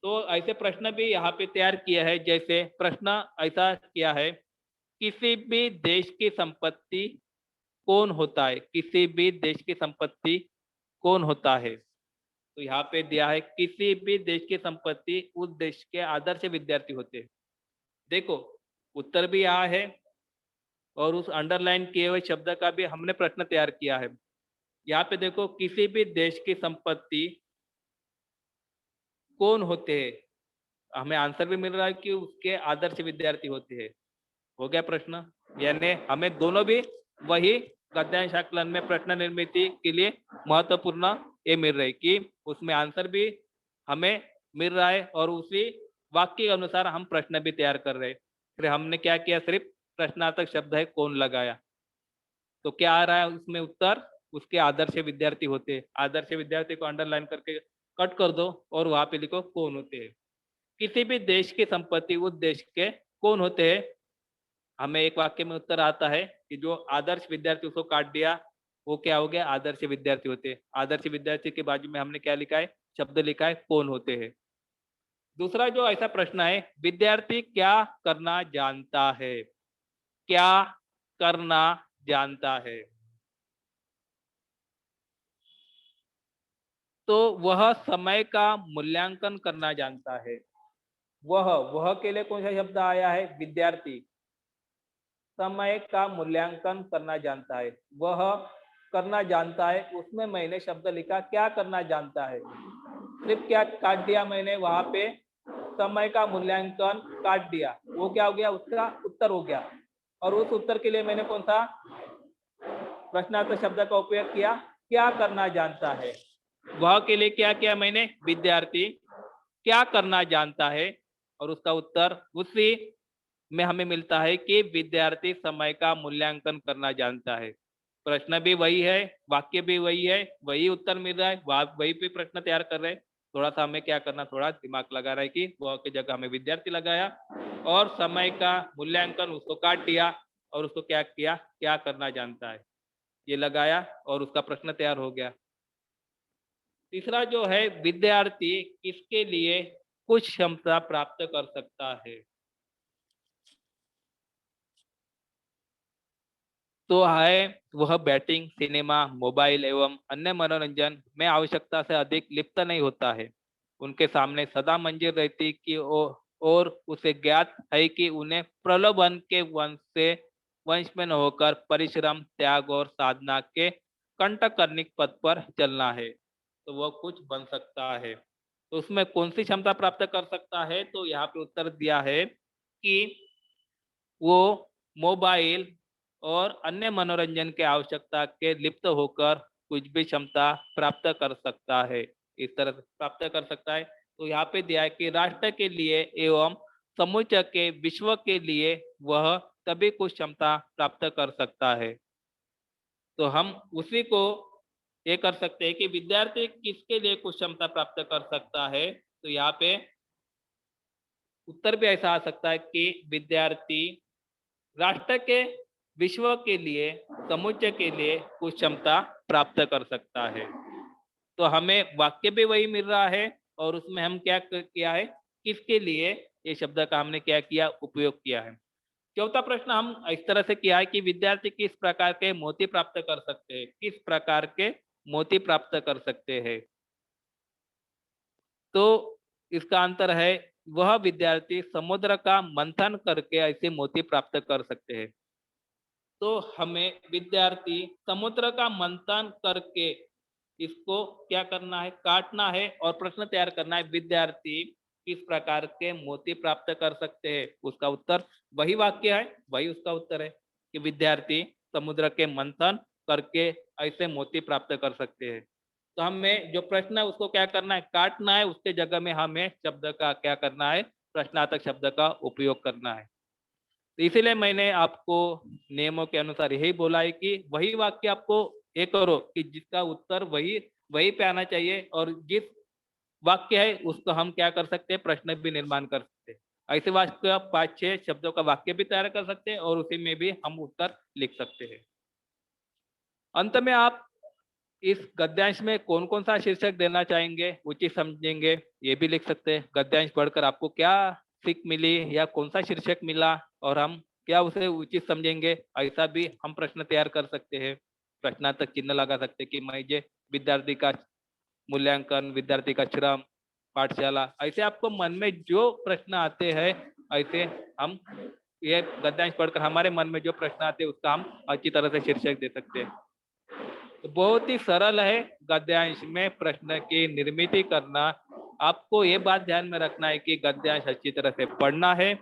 तो ऐसे प्रश्न भी यहाँ पे तैयार किया है। जैसे प्रश्न ऐसा किया है, किसी भी देश की संपत्ति कौन होता है? किसी भी देश की संपत्ति कौन होता है? तो यहाँ पे दिया है किसी भी देश की संपत्ति उस देश के आदर्श विद्यार्थी होते हैं। देखो, उत्तर भी यहाँ है और उस अंडरलाइन किए हुए शब्द का भी हमने प्रश्न तैयार किया है। यहाँ पे देखो, किसी भी देश की संपत्ति कौन होते हैं? हमें आंसर भी मिल रहा है कि उसके आदर्श विद्यार्थी होते हैं। हो गया प्रश्न। यानी हमें दोनों भी वही गद्यांश आकलन में प्रश्न निर्मित के लिए महत्वपूर्ण ये मिल रही कि उसमें आंसर भी हमें मिल रहा है और उसी वाक्य के अनुसार हम प्रश्न भी तैयार कर रहे हैं। फिर हमने क्या किया? सिर्फ प्रश्नार्थक शब्द है कौन लगाया। तो क्या आ रहा है उसमें उत्तर? उसके आदर्श विद्यार्थी होते हैं। आदर्श विद्यार्थी को अंडरलाइन करके कट कर दो और वहां पे लिखो कौन होते हैं। किसी भी देश की संपत्ति उस देश के कौन होते हैं? हमें एक वाक्य में उत्तर आता है कि जो आदर्श विद्यार्थी उसको काट दिया वो क्या हो गया? आदर्श विद्यार्थी होते हैं। आदर्श विद्यार्थी के बाजू में हमने क्या लिखा है? शब्द लिखा है कौन होते हैं। दूसरा जो ऐसा प्रश्न है, विद्यार्थी क्या करना जानता है? क्या करना जानता है? तो वह समय का मूल्यांकन करना जानता है। वह के लिए कौन सा शब्द आया है? विद्यार्थी। समय का मूल्यांकन करना जानता है। वह करना जानता है, उसमें मैंने शब्द लिखा क्या करना जानता है। सिर्फ क्या काट दिया मैंने वहां पे? समय का मूल्यांकन काट दिया। वो क्या हो गया? उसका उत्तर हो गया। और उस उत्तर के लिए मैंने कौन सा प्रश्नार्थक शब्द का उपयोग किया? क्या करना जानता है। वह के लिए क्या किया मैंने? विद्यार्थी क्या करना जानता है और उसका उत्तर उसी में हमें मिलता है कि विद्यार्थी समय का मूल्यांकन करना जानता है। प्रश्न भी वही है, वाक्य भी वही है, वही उत्तर मिल रहा है, वही पे प्रश्न तैयार कर रहे हैं। थोड़ा सा हमें क्या करना, थोड़ा दिमाग लगा रहा है कि वह की जगह हमें विद्यार्थी लगाया और समय का मूल्यांकन उसको काट दिया और उसको क्या किया? क्या करना जानता है ये लगाया और उसका प्रश्न तैयार हो गया। तीसरा जो है, विद्यार्थी किसके लिए कुछ क्षमता प्राप्त कर सकता है? तो है वह बैटिंग, सिनेमा, मोबाइल एवं अन्य मनोरंजन में आवश्यकता से अधिक लिप्त नहीं होता है। उनके सामने सदा मंजिल रहती कि और उसे ज्ञात है कि उन्हें प्रलोभन के वंश में न होकर परिश्रम, त्याग और साधना के कंटकर्णिक पथ पर चलना है। तो वह कुछ बन सकता है। तो उसमें कौन सी क्षमता प्राप्त कर सकता है? तो यहाँ पे उत्तर दिया है कि वो मोबाइल और अन्य मनोरंजन के आवश्यकता के लिप्त होकर कुछ भी क्षमता प्राप्त कर सकता है। इस तरह से प्राप्त कर सकता है। तो यहाँ पे दिया है कि राष्ट्र के लिए एवं समूचे के विश्व के लिए वह तभी कुछ क्षमता प्राप्त कर सकता है। तो हम उसी को ये कर सकते हैं कि विद्यार्थी किसके लिए कुछ क्षमता प्राप्त कर सकता है। तो यहाँ पे उत्तर भी ऐसा आ सकता है कि विद्यार्थी राष्ट्र के, विश्व के लिए, समुच्चय के लिए कुछ क्षमता प्राप्त कर सकता है। तो हमें वाक्य भी वही मिल रहा है और उसमें हम क्या किया है? किसके लिए ये शब्द का हमने क्या किया? उपयोग किया है। चौथा प्रश्न हम इस तरह से किया है कि विद्यार्थी किस प्रकार के मोती प्राप्त कर सकते हैं, किस प्रकार के मोती प्राप्त कर सकते हैं। तो इसका आंसर है वह विद्यार्थी समुद्र का मंथन करके ऐसे मोती प्राप्त कर सकते हैं। तो हमें विद्यार्थी समुद्र का मंथन करके इसको क्या करना है, काटना है और प्रश्न तैयार करना है। विद्यार्थी किस प्रकार के मोती प्राप्त कर सकते हैं, उसका उत्तर वही वाक्य है, वही उसका उत्तर है कि विद्यार्थी समुद्र के मंथन करके ऐसे मोती प्राप्त कर सकते हैं। तो हमें जो प्रश्न है उसको क्या करना है, काटना है, उसके जगह में हमें शब्द का क्या करना है, प्रश्नार्थक शब्द का उपयोग करना है। तो इसीलिए मैंने आपको नियमों के अनुसार यही बोला है कि वही वाक्य आपको ये करो कि जिसका उत्तर वही वही पे आना चाहिए, और जिस वाक्य है उसको हम क्या कर सकते हैं, प्रश्न भी निर्माण कर सकते हैं। ऐसे वाक्य 5-6 शब्दों का वाक्य भी तैयार कर सकते हैं और उसी में भी हम उत्तर लिख सकते हैं। अंत में आप इस गद्यांश में कौन कौन सा शीर्षक देना चाहेंगे, उचित समझेंगे, ये भी लिख सकते हैं। गद्यांश पढ़कर आपको क्या सीख मिली या कौन सा शीर्षक मिला और हम क्या उसे उचित समझेंगे, ऐसा भी हम प्रश्न तैयार कर सकते हैं। प्रश्नार्थक चिन्ह लगा सकते हैं कि मैं विद्यार्थी का मूल्यांकन, विद्यार्थी का श्रम, पाठशाला, ऐसे आपको मन में जो प्रश्न आते हैं, ऐसे हम ये गद्यांश पढ़कर हमारे मन में जो प्रश्न आते हैं उसका हम अच्छी तरह से शीर्षक दे सकते हैं। तो बहुत ही सरल है गद्यांश में प्रश्न की निर्मित करना। आपको ये बात ध्यान में रखना है कि गद्यांश अच्छी तरह से पढ़ना है।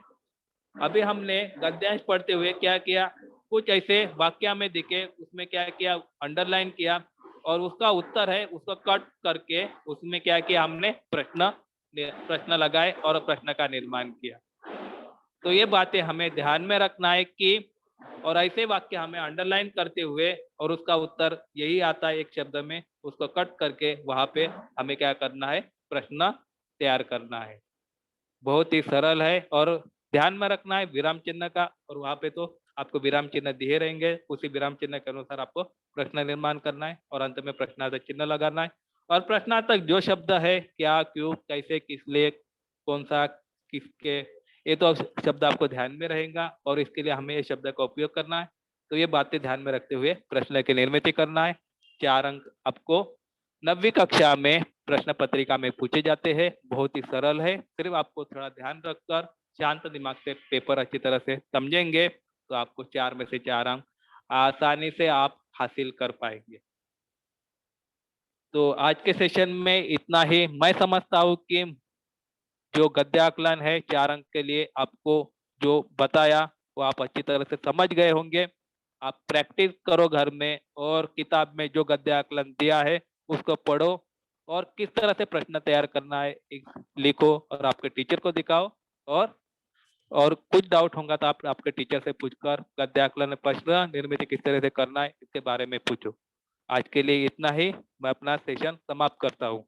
अभी हमने गद्यांश पढ़ते हुए क्या किया, कुछ ऐसे वाक्य में दिखे, उसमें क्या किया, अंडरलाइन किया और उसका उत्तर है उसको कट करके उसमें क्या किया, हमने प्रश्न प्रश्न लगाए और प्रश्न का निर्माण किया। तो ये बातें हमें ध्यान में रखना है कि, और ऐसे वाक्य हमें अंडरलाइन करते हुए और उसका उत्तर यही आता है एक शब्द में, उसको कट करके वहां पे हमें क्या करना है, प्रश्न तैयार करना है। बहुत ही सरल है और ध्यान में रखना है विराम चिन्ह का, और वहां पे तो आपको विराम चिन्ह दिए रहेंगे, उसी विराम चिन्ह के अनुसार आपको प्रश्न निर्माण करना है और अंत में प्रश्नार्थक चिन्ह लगाना है। और प्रश्नार्थक जो शब्द है, क्या, क्यों, कैसे, किस लिए, कौन सा, किसके, ये तो शब्द आपको ध्यान में रहेगा और इसके लिए हमें ये शब्द का उपयोग करना है। तो ये बातें ध्यान में रखते हुए प्रश्न की निर्मित करना है। 4 अंक आपको 9वीं कक्षा में प्रश्न पत्रिका में पूछे जाते हैं। बहुत ही सरल है, सिर्फ आपको थोड़ा ध्यान रखकर शांत दिमाग से पेपर अच्छी तरह से समझेंगे तो आपको 4 में से 4 अंक आसानी से आप हासिल कर पाएंगे। तो आज के सेशन में इतना ही। मैं समझता हूँ कि जो गद्याकलन है 4 अंक के लिए आपको जो बताया वो आप अच्छी तरह से समझ गए होंगे। आप प्रैक्टिस करो घर में और किताब में जो गद्याकलन दिया है उसको पढ़ो और किस तरह से प्रश्न तैयार करना है लिखो और आपके टीचर को दिखाओ। और कुछ डाउट होगा तो आप आपके टीचर से पूछकर गद्याकलन प्रश्न निर्मित किस तरह से करना है इसके बारे में पूछो। आज के लिए इतना ही, मैं अपना सेशन समाप्त करता हूँ।